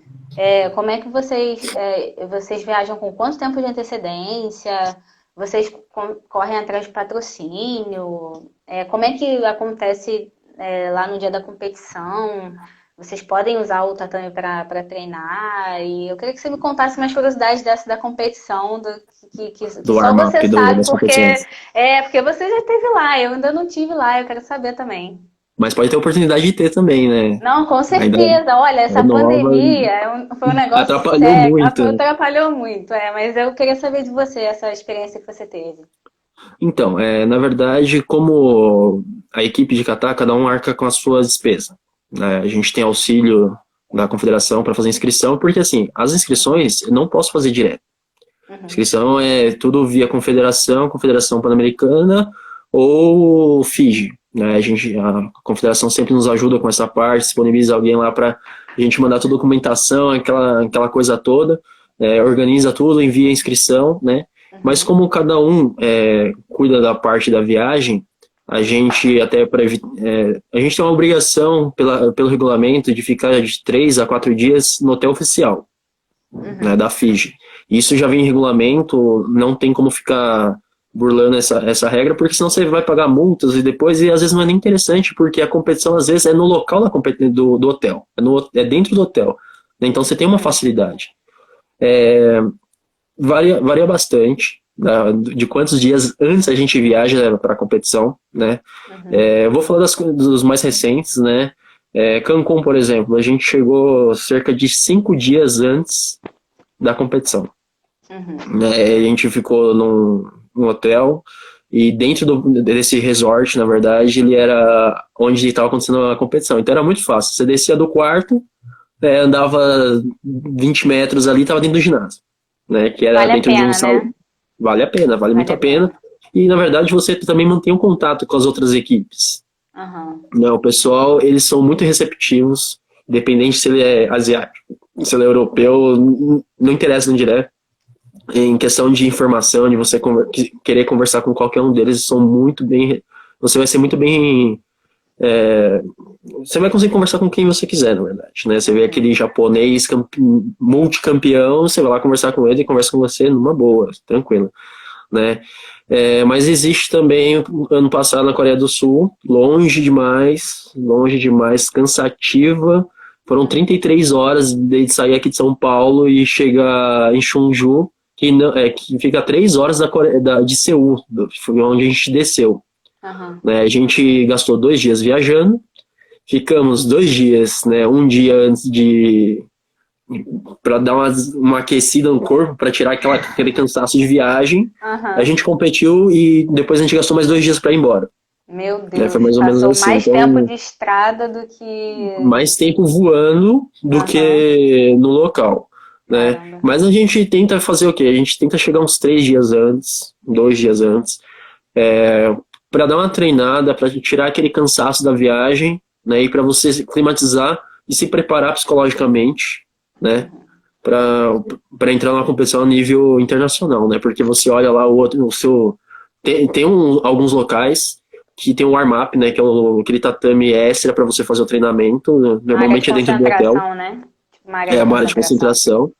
Como é que vocês viajam com quanto tempo de antecedência? Vocês correm atrás de patrocínio? Como é que acontece lá no dia da competição? Vocês podem usar o tatame para treinar? E eu queria que você me contasse umas curiosidades dessa da competição, que Do só warm-up você sabe, das competições. porque você já esteve lá, eu ainda não tive lá, eu quero saber também. Mas pode ter oportunidade de ter também, né? Não, com Ainda certeza. Olha, é essa nova e pandemia foi um negócio atrapalhou sério, muito, né? atrapalhou muito, mas eu queria saber de você, essa experiência que você teve. Então, na verdade, como a equipe de Catar, cada um arca com as suas despesas, né? A gente tem auxílio da confederação para fazer inscrição, porque assim, as inscrições eu não posso fazer direto. Inscrição é tudo via confederação, Confederação Pan-Americana ou FIGE, né? A confederação sempre nos ajuda com essa parte, disponibiliza alguém lá para a gente mandar toda a documentação, aquela coisa toda. organiza tudo, envia a inscrição, né? Mas como cada um cuida da parte da viagem, a gente até a gente tem uma obrigação pelo regulamento de ficar de 3 a 4 dias no hotel oficial, né, da Fiji. Isso já vem em regulamento, não tem como ficar burlando essa regra, porque senão você vai pagar multas e depois, e às vezes não é nem interessante, porque a competição às vezes é no local do hotel, é dentro do hotel, né? Então você tem uma facilidade. Varia bastante, né, de quantos dias antes a gente viaja para a competição, né? Eu vou falar dos mais recentes, né? Cancún, por exemplo, a gente chegou cerca de 5 dias antes da competição. Né? A gente ficou num hotel e dentro desse resort, na verdade, ele era onde estava acontecendo a competição. Então era muito fácil. Você descia do quarto, andava 20 metros ali e estava dentro do ginásio. Né? Que era Vale a dentro de um pena, salão. né? Vale a pena, vale muito a pena. E na verdade você também mantém um contato com as outras equipes. Né? O pessoal, eles são muito receptivos, independente se ele é asiático, se ele é europeu, não interessa onde ele é. Em questão de informação, de você querer conversar com qualquer um deles, são muito bem. Você vai ser muito bem. Você vai conseguir conversar com quem você quiser, na verdade. Né? Você vê aquele japonês multicampeão, você vai lá conversar com ele e conversa com você numa boa, tranquilo. Né? Mas existe também, ano passado na Coreia do Sul, longe demais, cansativa. Foram 33 horas de sair aqui de São Paulo e chegar em Chungju, que fica 3 horas de Seul, onde a gente desceu. Né? A gente gastou 2 dias viajando, ficamos 2 dias, né, um dia antes para dar uma aquecida no corpo, para tirar aquele cansaço de viagem. A gente competiu e depois a gente gastou mais 2 dias para ir embora. Meu Deus, foi mais ou menos assim. mais tempo de estrada do que... Mais tempo voando do que no local. Né? Mas a gente tenta fazer o quê? A gente tenta chegar uns 3 dias antes, 2 dias antes, para dar uma treinada, para tirar aquele cansaço da viagem, né? E para você se climatizar e se preparar psicologicamente, né? Para entrar numa competição a nível internacional, né? Porque você olha lá o seu... Tem alguns locais que tem um warm-up, né? Que é aquele tatame extra para você fazer o treinamento. Normalmente é dentro do hotel. Né? Uma área de concentração.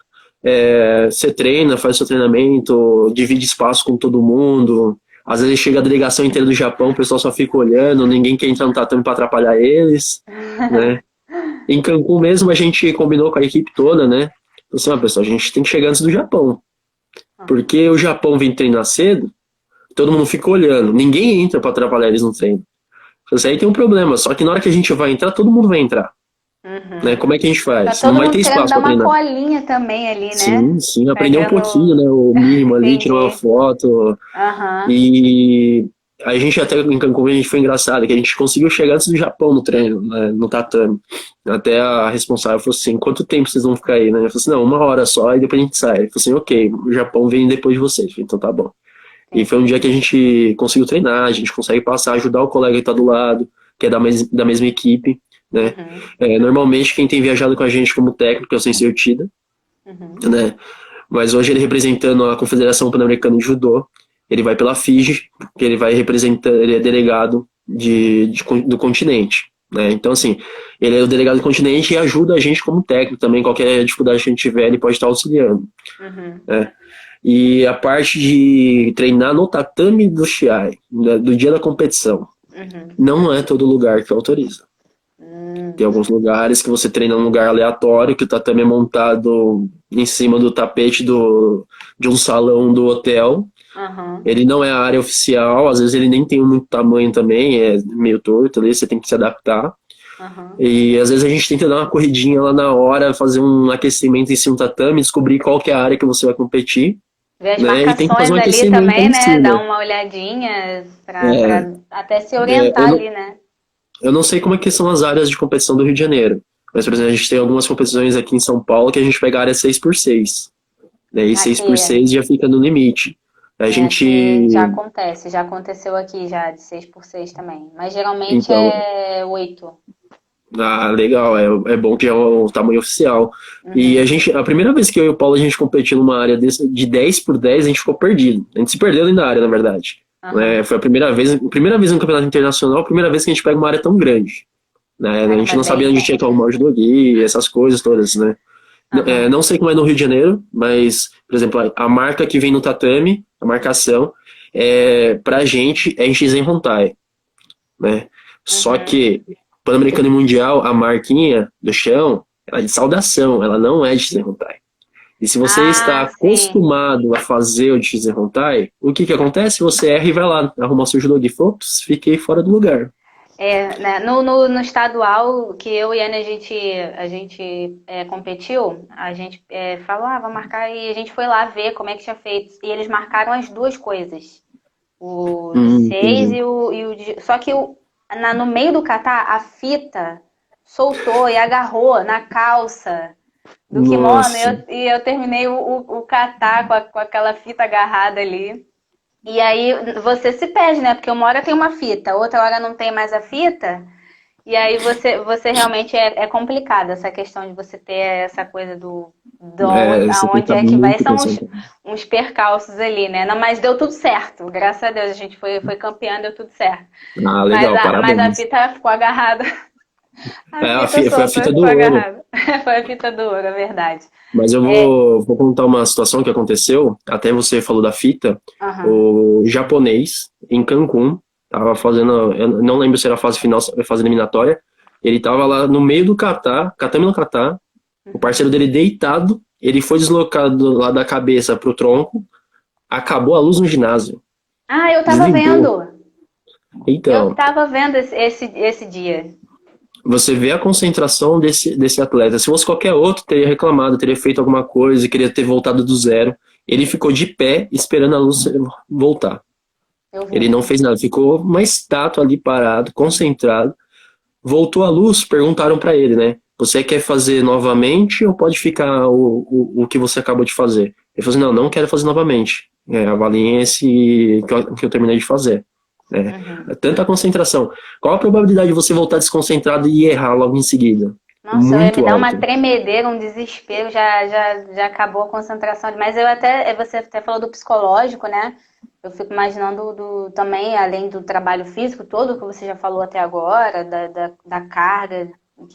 Você treina, faz seu treinamento, divide espaço com todo mundo. Às vezes chega a delegação inteira do Japão, o pessoal só fica olhando, ninguém quer entrar no tatame para atrapalhar eles. Né? Em Cancún mesmo a gente combinou com a equipe toda, né? Assim, pessoal, a gente tem que chegar antes do Japão. Porque o Japão vem treinar cedo, todo mundo fica olhando, ninguém entra para atrapalhar eles no treino. Isso aí tem um problema, só que na hora que a gente vai entrar, todo mundo vai entrar. Né? Como é que a gente faz? Não vai ter espaço para treinar. Uma colinha também ali, né? Sim, aprender um pouquinho, né? O mínimo ali, tirar uma foto. E a gente até em Cancún a gente foi engraçado, que a gente conseguiu chegar antes do Japão no treino, né? No tatame. Até a responsável falou assim, quanto tempo vocês vão ficar aí, né? Eu falei assim, não, 1 hora só e depois a gente sai. Ele falou assim, ok, o Japão vem depois de vocês. Falei, então tá bom. E foi um dia que a gente conseguiu treinar, a gente consegue passar, ajudar o colega que tá do lado, que é da mesma equipe. Né? Normalmente quem tem viajado com a gente como técnico é o Sensei Uchida, né? Mas hoje ele representando a Confederação Pan-Americana de Judô, ele vai pela Fiji, que ele vai representando, ele é delegado do continente, né? Então assim, ele é o delegado do continente e ajuda a gente como técnico também, qualquer dificuldade que a gente tiver, ele pode estar auxiliando. Né? E a parte de treinar no tatame do Shiai, do dia da competição, não é todo lugar que autoriza. Tem alguns lugares que você treina num lugar aleatório, que o tatame é montado em cima do tapete de um salão do hotel. Ele não é a área oficial, às vezes ele nem tem muito tamanho também, é meio torto ali, você tem que se adaptar. E às vezes a gente tenta dar uma corridinha lá na hora, fazer um aquecimento em cima do tatame, descobrir qual que é a área que você vai competir. Ver as né? E tem que fazer um marcações ali aquecimento também, em né? cima. Dar uma olhadinha pra até se orientar eu não- ali, né? Eu não sei como é que são as áreas de competição do Rio de Janeiro. Mas, por exemplo, a gente tem algumas competições aqui em São Paulo que a gente pega a área 6x6. Né? E 6x6 já fica no limite. A gente... Já aconteceu aqui já, de 6x6 também. Mas geralmente Então, é 8. Ah, legal, é bom que é o tamanho oficial. E Uhum. a primeira vez que eu e o Paulo a gente competiu numa área de 10 por 10 a gente ficou perdido. A gente se perdeu dentro da área, na verdade. Aham. Foi a primeira vez no campeonato internacional, a primeira vez que a gente pega uma área tão grande. Né? A gente Caramba, não sabia onde tinha que 10 10. arrumar o judogi, essas coisas todas, né? Aham. Não sei como é no Rio de Janeiro, mas, por exemplo, a marca que vem no tatame, a marcação, pra gente é em Shizen né? Só Uhum. que, Pan-Americano e Mundial, a marquinha do chão, ela é de saudação, ela não é de Shizen. E se você está Ah, sim. acostumado a fazer o de Shizen o que que acontece? Você erra e vai lá arrumar o seu judogi. Ops, fiquei fora do lugar. É, né, no estadual que eu e a Ana a gente competiu, a gente falou, vamos marcar, e a gente foi lá ver como é que tinha feito. E eles marcaram as duas coisas, o de 6 Entendi. e o de. Só que no meio do catar, a fita soltou e agarrou na calça do kimono, Nossa. e eu terminei o catar com aquela fita agarrada ali. E aí você se perde, né? Porque uma hora tem uma fita, outra hora não tem mais a fita. E aí você realmente é complicado essa questão de você ter essa coisa do Você tem que aonde estar é que vai. muito São concentrado. uns percalços ali, né? Não, mas deu tudo certo. Graças a Deus, a gente foi campeã, deu tudo certo. Ah, Mas legal, a parabéns. fita ficou agarrada. A fita Foi a soltou e fita do ficou ouro. agarrada. Foi a fita do ouro, é verdade. Mas eu É, vou contar uma situação que aconteceu. Até você falou da fita. aham. O japonês, em Cancún, tava fazendo. Eu não lembro se era a fase final, se era a fase eliminatória. Ele tava lá no meio do kata, katame no kata. O parceiro dele deitado. Ele foi deslocado lá da cabeça pro tronco. Acabou a luz no ginásio. Ah, eu tava Desligou. vendo. Eu Então, tava vendo esse dia. você vê a concentração desse atleta. Se fosse qualquer outro, teria reclamado, teria feito alguma coisa, queria ter voltado do zero. Ele ficou de pé esperando a luz voltar. Eu Ele vi. não fez nada, ficou uma estátua ali parado, concentrado. Voltou a luz, perguntaram para ele, né? Você quer fazer novamente ou pode ficar o que você acabou de fazer? Ele falou assim, não, não quero fazer novamente. Avaliem esse que eu terminei de fazer. Né? Uhum. Tanta concentração. Qual a probabilidade de você voltar desconcentrado e errar logo em seguida? Nossa, me Muito dá uma alto. tremedeira, um desespero, já acabou a concentração. Mas você até falou do psicológico, né? Eu fico imaginando também, além do trabalho físico todo que você já falou até agora, da carga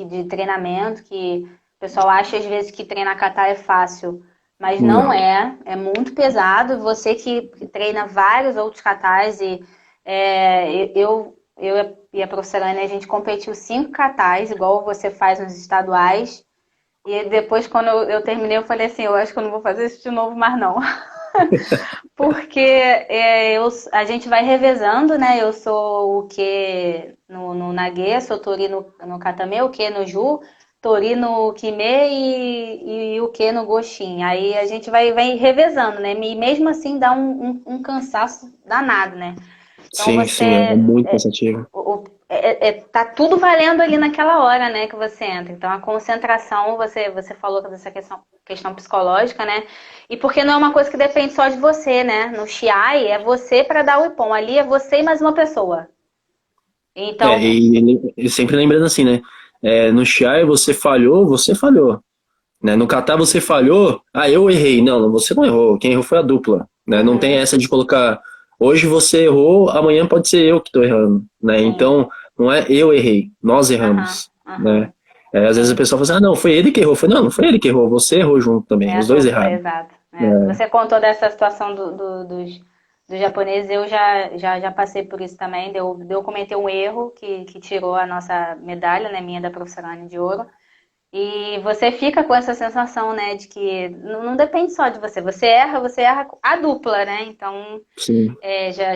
de treinamento, que o pessoal acha às vezes que treinar kata é fácil, mas não Não. é muito pesado. Você que treina vários outros katas eu e a professora Ana, a gente competiu 5 katais, igual você faz nos estaduais. E depois, quando eu terminei, eu falei assim, eu acho que eu não vou fazer isso de novo mais não. Porque a gente vai revezando, né? Eu sou o que no Nagê, sou Tori no Katame, o que no Ju, Tori no Kime e o que no Goshin. Aí a gente vai revezando, né? E mesmo assim dá um cansaço danado, né? Então Sim, sim, é você muito cansativo. tá tudo valendo ali naquela hora, né, que você entra. Então a concentração, você falou dessa questão psicológica, né? E porque não é uma coisa que depende só de você, né? No Chiai é você para dar o Ippon, ali é você e mais uma pessoa. Então, E sempre lembrando assim, né? No Chiai você falhou. Né? No Catar você falhou, eu errei. Não, você não errou. Quem errou foi a dupla. Né? Não tem uhum, essa de colocar hoje você errou, amanhã pode ser eu que estou errando. Né? sim, Então, não é eu errei, nós aham, erramos. Né? aham, Às vezes a sim. pessoa fala assim, não, foi ele que errou. Não, não foi ele que errou, você errou junto também. Os dois erraram. Exato. É. Né? Você contou dessa situação dos japoneses, eu já passei por isso também. Deu cometer um erro que tirou a nossa medalha, né, minha da professora Anne de ouro. E você fica com essa sensação, né, de que não depende só de você. Você erra a dupla, né? Então, Sim,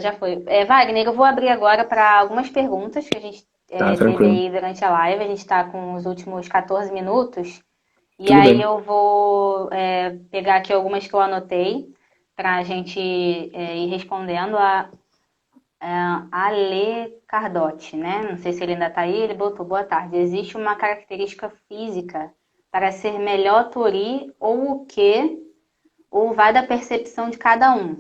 já foi. Wagner, eu vou abrir agora para algumas perguntas que a gente tá teve tranquilo. aí durante a live. A gente está com os últimos 14 minutos. E Tudo aí bem. eu vou pegar aqui algumas que eu anotei para a gente ir respondendo a Ale Cardotti, né? Não sei se ele ainda está aí, ele botou boa tarde. Existe uma característica física para ser melhor Tori ou o quê? Ou vai da percepção de cada um?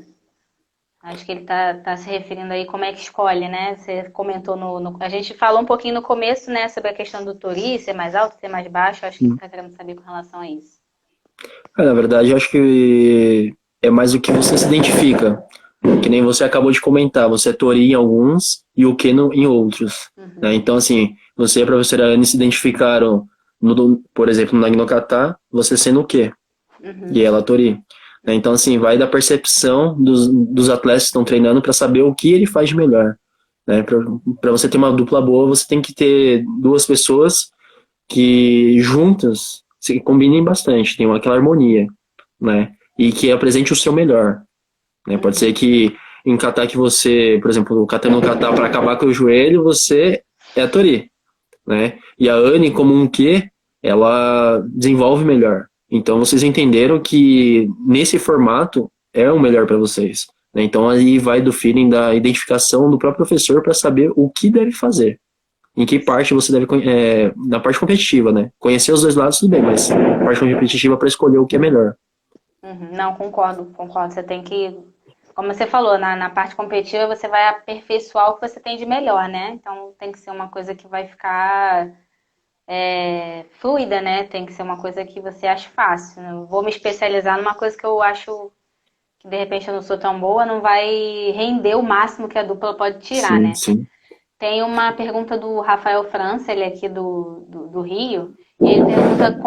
Acho que ele tá se referindo aí como é que escolhe, né? Você comentou a gente falou um pouquinho no começo, né, sobre a questão do Tori, ser mais alto, ser mais baixo. Acho que ele tá querendo saber com relação a isso. Na verdade, eu acho que é mais o que você se identifica. Que nem você acabou de comentar, você é Tori em alguns e o Keno em outros. Né? Então, assim, você e a professora Anne se identificaram, por exemplo, no Naginokata, você sendo o quê? E ela Tori. Né? Então, assim, vai da percepção dos atletas que estão treinando para saber o que ele faz de melhor. Né? Para você ter uma dupla boa, você tem que ter duas pessoas que juntas se combinem bastante, tenham aquela harmonia, né? E que apresente o seu melhor. Né? Pode ser que em kata que você, por exemplo, o kata no kata para acabar com o joelho, você é a Tori, né? E a Anne, como um Q, ela desenvolve melhor. Então vocês entenderam que nesse formato é o melhor para vocês. Né? Então aí vai do feeling da identificação do próprio professor para saber o que deve fazer. Em que parte você deve. Na parte competitiva, né? Conhecer os dois lados, tudo bem, mas na parte competitiva para escolher o que é melhor. Não, concordo. Você tem que, como você falou, na parte competitiva você vai aperfeiçoar o que você tem de melhor, né? Então tem que ser uma coisa que vai ficar fluida, né? Tem que ser uma coisa que você acha fácil. Não vou me especializar numa coisa que eu acho que de repente eu não sou tão boa, não vai render o máximo que a dupla pode tirar, Sim, né? sim. Tem uma pergunta do Rafael França, ele é aqui do Rio, e ele pergunta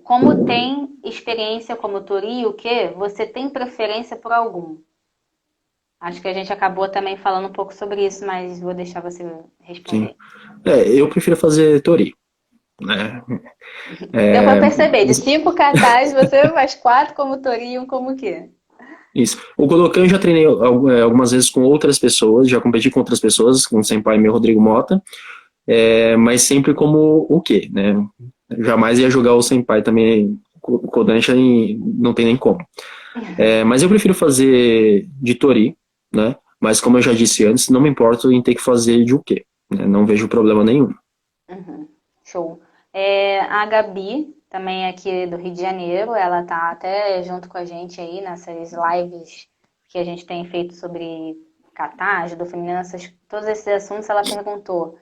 como tem experiência como Tori, o que você tem preferência por algum? Acho que a gente acabou também falando um pouco sobre isso, mas vou deixar você Sim. responder. Eu prefiro fazer Tori. Né? Deu pra perceber, de 5 cartazes você faz 4 como Tori e um como o quê? Isso. O Kodokan eu já treinei algumas vezes com outras pessoas, já competi com outras pessoas, com o senpai meu, Rodrigo Mota, mas sempre como o quê, né? Jamais ia jogar o senpai também, o Kodansha não tem nem como. Mas eu prefiro fazer de Tori, né? Mas como eu já disse antes, não me importo em ter que fazer de o quê. Né? Não vejo problema nenhum. Show. A Gabi, também aqui do Rio de Janeiro, ela tá até junto com a gente aí nessas lives que a gente tem feito sobre kata, judô feminino, todos esses assuntos, ela perguntou.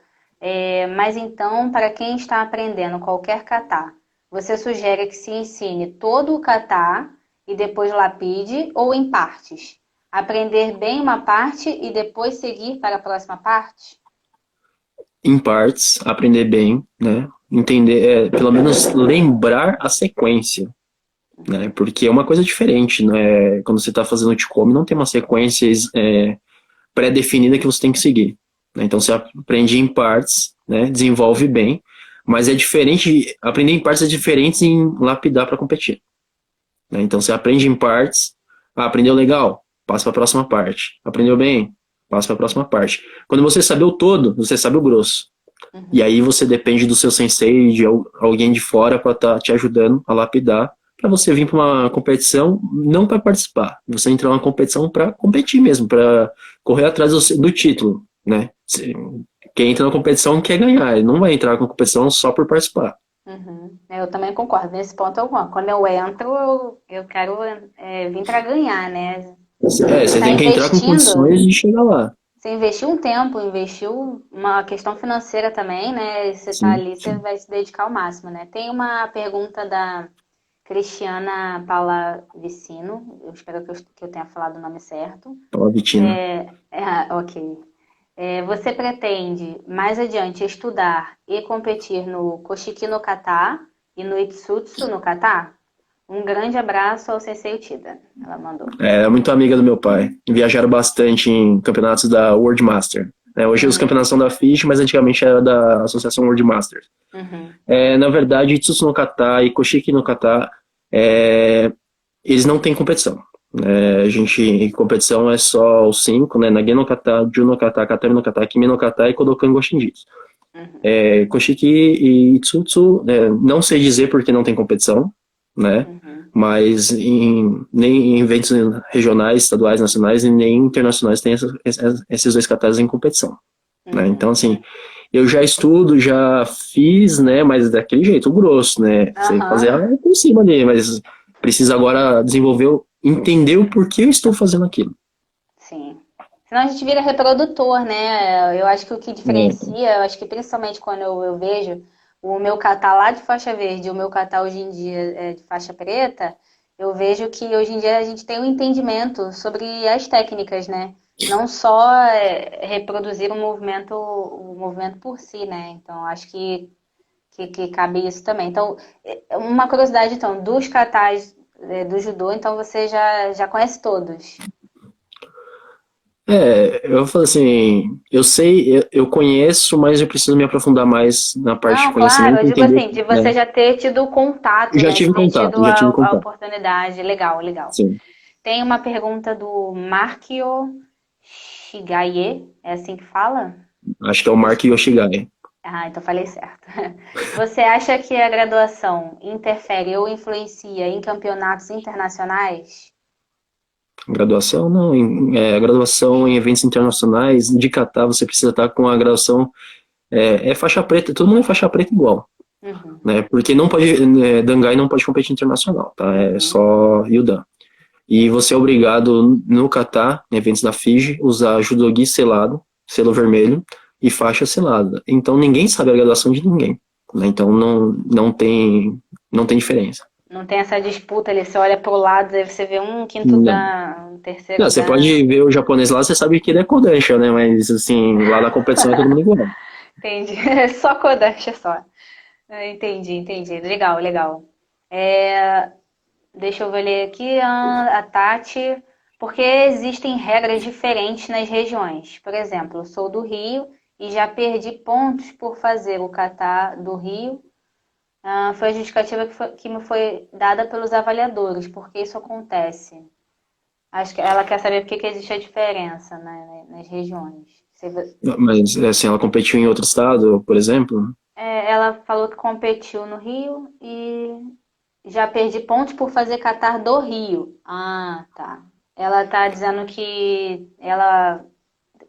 Mas então, para quem está aprendendo qualquer kata, você sugere que se ensine todo o kata e depois lapide ou em partes? Aprender bem uma parte e depois seguir para a próxima parte? Em partes, aprender bem, né? Entender, pelo menos lembrar a sequência, né? Porque é uma coisa diferente, né? Quando você está fazendo o Chikome, não tem uma sequência pré-definida que você tem que seguir. Né? Então você aprende em partes, né? Desenvolve bem, mas é diferente, aprender em partes é diferente em lapidar para competir. Né? Então você aprende em partes, aprendeu legal, passa para a próxima parte. Aprendeu bem, passa para a próxima parte. Quando você sabe o todo, você sabe o grosso. E aí você depende do seu sensei, de alguém de fora para estar te ajudando a lapidar, para você vir para uma competição, não para participar. Você entrar numa competição para competir mesmo, para correr atrás do título, né? Quem entra na competição quer ganhar, ele não vai entrar na competição só por participar. Eu também concordo. Nesse ponto eu concordo. Quando eu entro, eu quero vir para ganhar, né? Você Tá tem que entrar com condições de chegar lá. Você investiu um tempo, investiu uma questão financeira também, né? Você tá Sim, ali, você sim. vai se dedicar ao máximo, né? Tem uma pergunta da Cristiana Paula Vicino, eu espero que eu tenha falado o nome certo. Ó, Vitina. Ok. Você pretende mais adiante estudar e competir no Koshiki no Kata e no Itsutsu no Kata? Um grande abraço ao Sensei Uchida. Ela mandou. É muito amiga do meu pai. Viajaram bastante em campeonatos da World Master. Hoje os campeonatos são da FIS, mas antigamente era da Associação World Masters. Na verdade, Itsutsu no Kata e Koshiki no Kata, eles não têm competição. A gente, competição é só os 5, né? Nage no Kata, Ju no Kata, Katami no Kata, Kimi no Kata e Kodokan Goshinjitsu. Koshiki e Itsutsu, não sei dizer porque não tem competição, né? Mas nem em eventos regionais, estaduais, nacionais e nem internacionais tem esses dois catas em competição. Né? Então, assim, eu já estudo, já fiz, né? Mas daquele jeito, grosso, né? Você fazer por cima ali, mas precisa agora desenvolver, entender o porquê eu estou fazendo aquilo. Sim. Senão a gente vira reprodutor, né? Eu acho que o que É, diferencia, eu acho que principalmente quando eu vejo o meu catar lá de faixa verde e o meu catar hoje em dia de faixa preta, eu vejo que hoje em dia a gente tem um entendimento sobre as técnicas, né? Não só reproduzir o movimento por si, né? Então, acho que cabe isso também. Então, uma curiosidade, então, dos katas do judô, então você já conhece todos. eu falo assim, eu sei, eu conheço, mas eu preciso me aprofundar mais na parte de Não, claro, conhecimento eu e digo entender, assim, de né? você já ter tido o contato, Já né? De tive ter contato, tido já tive a contato, oportunidade. Legal, legal. sim. Tem uma pergunta do Markio Shigaye, é assim que fala? Acho que é o Mark Yoshigai. Ah, então falei certo. Você acha que a graduação interfere ou influencia em campeonatos internacionais? Graduação, não, graduação em eventos internacionais, de Catar, você precisa estar com a graduação, faixa preta, todo mundo é faixa preta igual, Uhum, né? Porque não pode, Dangai não pode competir internacional, tá? É uhum. só Ryudan. E você é obrigado, no Catar, em eventos da Fiji, usar judogi selado, selo vermelho, e faixa selada. Então ninguém sabe a graduação de ninguém, né? Então não tem diferença. Não tem essa disputa ali, você olha pro lado, aí você vê um quinto Não. dan, um terceiro Não, você dan. pode ver o japonês lá, você sabe que ele é Kodansha, né? Mas assim, lá na competição é todo mundo igual. Entendi. Só Kodansha só. Entendi, entendi. Legal, legal. Deixa eu ler aqui a Tati. Porque existem regras diferentes nas regiões. Por exemplo, eu sou do Rio e já perdi pontos por fazer o kata do Rio. Foi a justificativa que me foi dada pelos avaliadores. Por que isso acontece? Acho que ela quer saber por que existe a diferença, né, nas regiões. Mas assim, ela competiu em outro estado, por exemplo. Ela falou que competiu no Rio e já perdi pontos por fazer Catar do Rio. Ah, tá. Ela tá dizendo que ela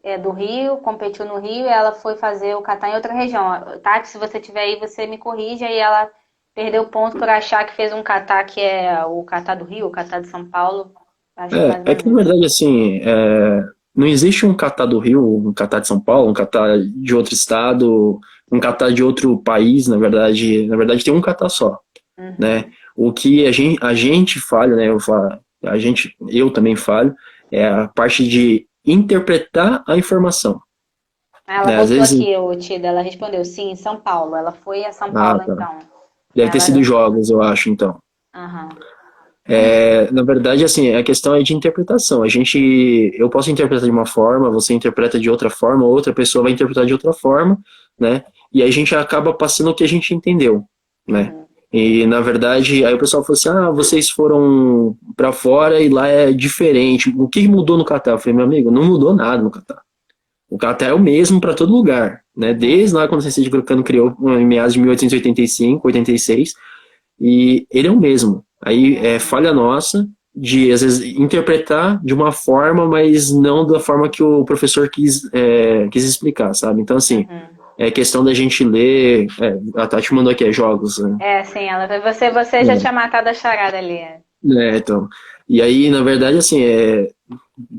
é do Rio, competiu no Rio e ela foi fazer o Catar em outra região. Tati, se você tiver aí, você me corrige. Aí ela perdeu ponto por achar que fez um Catar que é o Catar do Rio, o Catar de São Paulo. Acho que mais ou É menos que na isso. verdade, assim, não existe um Catar do Rio, um Catar de São Paulo, um Catar de outro estado, um Catar de outro país, na verdade tem um Catar só, né? Uhum. O que a gente falha, né? Eu também falho, é a parte de interpretar a informação, Ela né? Às botou vezes, aqui, o Tida, ela respondeu, sim, em São Paulo. Ela foi a São Paulo, tá. então. Deve ter sido Ela. jogos, eu acho, então. Aham. Uhum. Na verdade, assim, a questão é de interpretação. Eu posso interpretar de uma forma, você interpreta de outra forma, outra pessoa vai interpretar de outra forma, né? E aí a gente acaba passando o que a gente entendeu, né? Uhum. E na verdade, aí o pessoal falou assim: ah, vocês foram pra fora e lá é diferente. O que mudou no Catar? Eu falei, meu amigo, não mudou nada no Catar. O Catar é o mesmo para todo lugar, né? Desde lá quando o Ciência de Vulcano criou, em meados de 1885, 86, e ele é o mesmo. Aí é Uhum. falha nossa de, às vezes, interpretar de uma forma, mas não da forma que o professor quis explicar, sabe? Então, assim, Uhum. é questão da gente ler. A Tati mandou aqui, jogos, né? Sim, você já tinha matado a charada ali. Então. E aí, na verdade, assim,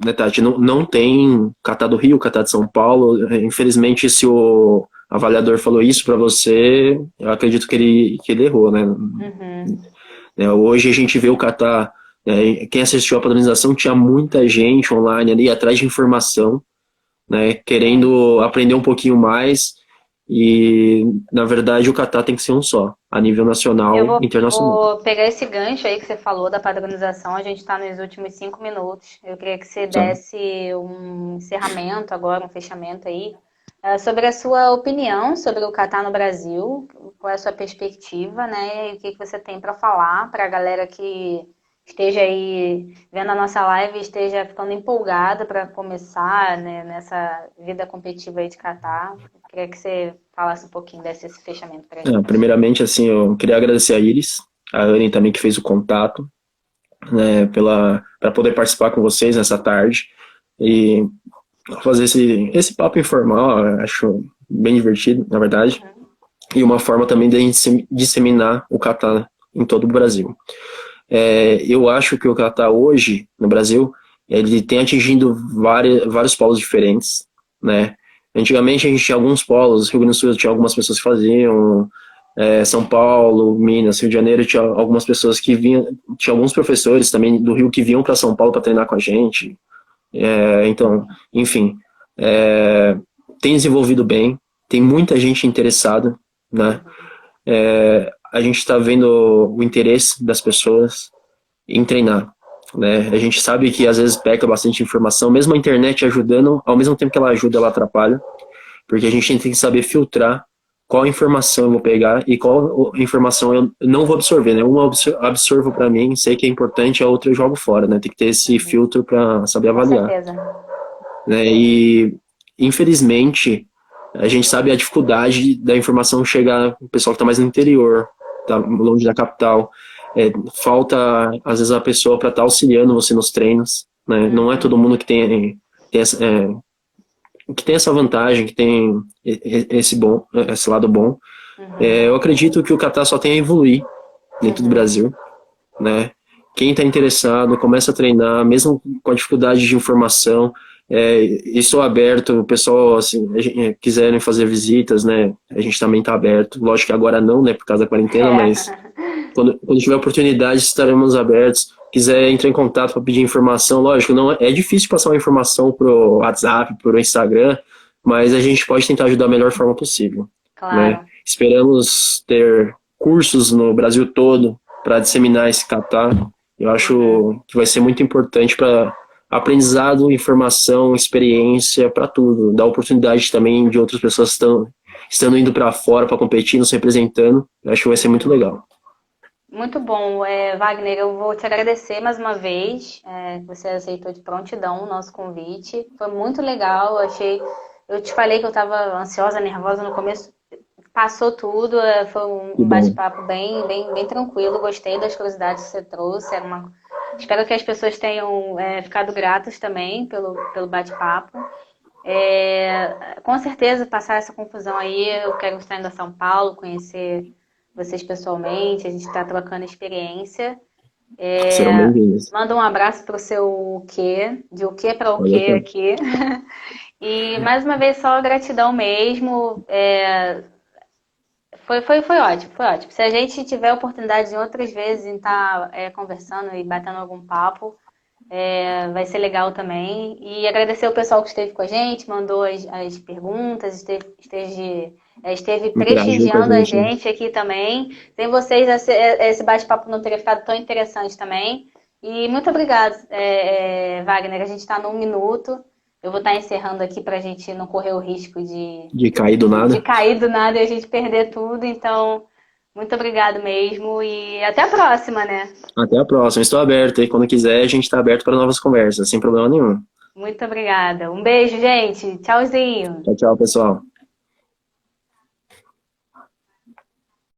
né, Tati, não tem Catar do Rio, Catar de São Paulo. Infelizmente, se o avaliador falou isso para você, eu acredito que ele errou, né? Uhum. Hoje a gente vê o Catar, quem assistiu a padronização tinha muita gente online ali atrás de informação, né, Sim. querendo aprender um pouquinho mais e na verdade o Catar tem que ser um só, a nível Eu nacional, internacional. vou pegar esse gancho aí que você falou da padronização. A gente está nos últimos 5 minutos. Eu queria que você Tá? desse um encerramento agora, um fechamento aí, sobre a sua opinião sobre o Catar no Brasil, qual é a sua perspectiva, né? E o que que você tem para falar para a galera que esteja aí vendo a nossa live e esteja ficando empolgada para começar, né, nessa vida competitiva aí de Catar. Eu queria que você falasse um pouquinho desse esse fechamento para a gente. Primeiramente, assim, eu queria agradecer a Iris, a Anne também que fez o contato, né, para poder participar com vocês nessa tarde e fazer esse papo informal, eu acho bem divertido, na verdade, Uhum. e uma forma também de a gente disseminar o Catar em todo o Brasil. Eu acho que o Catar hoje, no Brasil, ele tem atingido vários polos diferentes, né? Antigamente a gente tinha alguns polos, Rio Grande do Sul tinha algumas pessoas que faziam, São Paulo, Minas, Rio de Janeiro tinha algumas pessoas que vinham, tinha alguns professores também do Rio que vinham para São Paulo para treinar com a gente. Então, enfim, tem desenvolvido bem, tem muita gente interessada, né? A gente está vendo o interesse das pessoas em treinar, né? A gente sabe que às vezes peca bastante informação, mesmo a internet ajudando, ao mesmo tempo que ela ajuda, ela atrapalha, porque a gente tem que saber filtrar qual informação eu vou pegar e qual informação eu não vou absorver, né? Uma absorvo para mim, sei que é importante, a outra eu jogo fora, né? Tem que ter esse filtro para saber Com avaliar, certeza. né? E infelizmente a gente sabe a dificuldade da informação chegar no pessoal que está mais no interior, tá longe da capital. Falta às vezes a pessoa para estar auxiliando você nos treinos, né? Não é todo mundo que tem essa vantagem, que tem esse lado bom. Eu acredito que o kata só tem a evoluir dentro do Brasil, né? Quem está interessado, começa a treinar, mesmo com a dificuldade de informação. Estou aberto, o pessoal, assim, quiserem fazer visitas, né? A gente também está aberto. Lógico que agora não, né? Por causa da quarentena, mas quando tiver oportunidade, estaremos abertos. Quiser entrar em contato para pedir informação, lógico, não é difícil passar uma informação pro WhatsApp, pro Instagram, mas a gente pode tentar ajudar da melhor forma possível, né? Claro. Esperamos ter cursos no Brasil todo para disseminar esse kata. Eu acho que vai ser muito importante para aprendizado, informação, experiência, para tudo. Dar oportunidade também de outras pessoas estando indo para fora para competir, nos representando. Eu acho que vai ser muito legal. Muito bom, Wagner. Eu vou te agradecer mais uma vez, que você aceitou de prontidão o nosso convite. Foi muito legal. Eu te falei que eu estava ansiosa, nervosa no começo. Passou tudo. Foi Que um bom. bate-papo bem tranquilo. Gostei das curiosidades que você trouxe. Espero que as pessoas tenham ficado gratas também pelo bate-papo. Com certeza, passar essa confusão aí, eu quero estar indo a São Paulo, conhecer vocês pessoalmente, a gente está trocando experiência. Serão bem-vindos. Manda um abraço para o seu o quê, de o quê para o Olha quê só. aqui. E mais uma vez, só gratidão mesmo. Foi ótimo, foi ótimo. Se a gente tiver oportunidade em outras vezes em estar conversando e batendo algum papo, vai ser legal também. E agradecer o pessoal que esteve com a gente, mandou as perguntas, esteve Interagiu com a prestigiando a gente, né? gente aqui também. Sem vocês, esse bate-papo não teria ficado tão interessante também. E muito obrigado, Wagner. A gente está num minuto. Eu vou estar encerrando aqui para a gente não correr o risco De cair do de nada. cair do nada e a gente perder tudo. Então, muito obrigado mesmo e até a próxima, né? Até a próxima. Estou aberto. E quando quiser, a gente está aberto para novas conversas, sem problema nenhum. Muito obrigada. Um beijo, gente. Tchauzinho. Tchau, tchau, pessoal.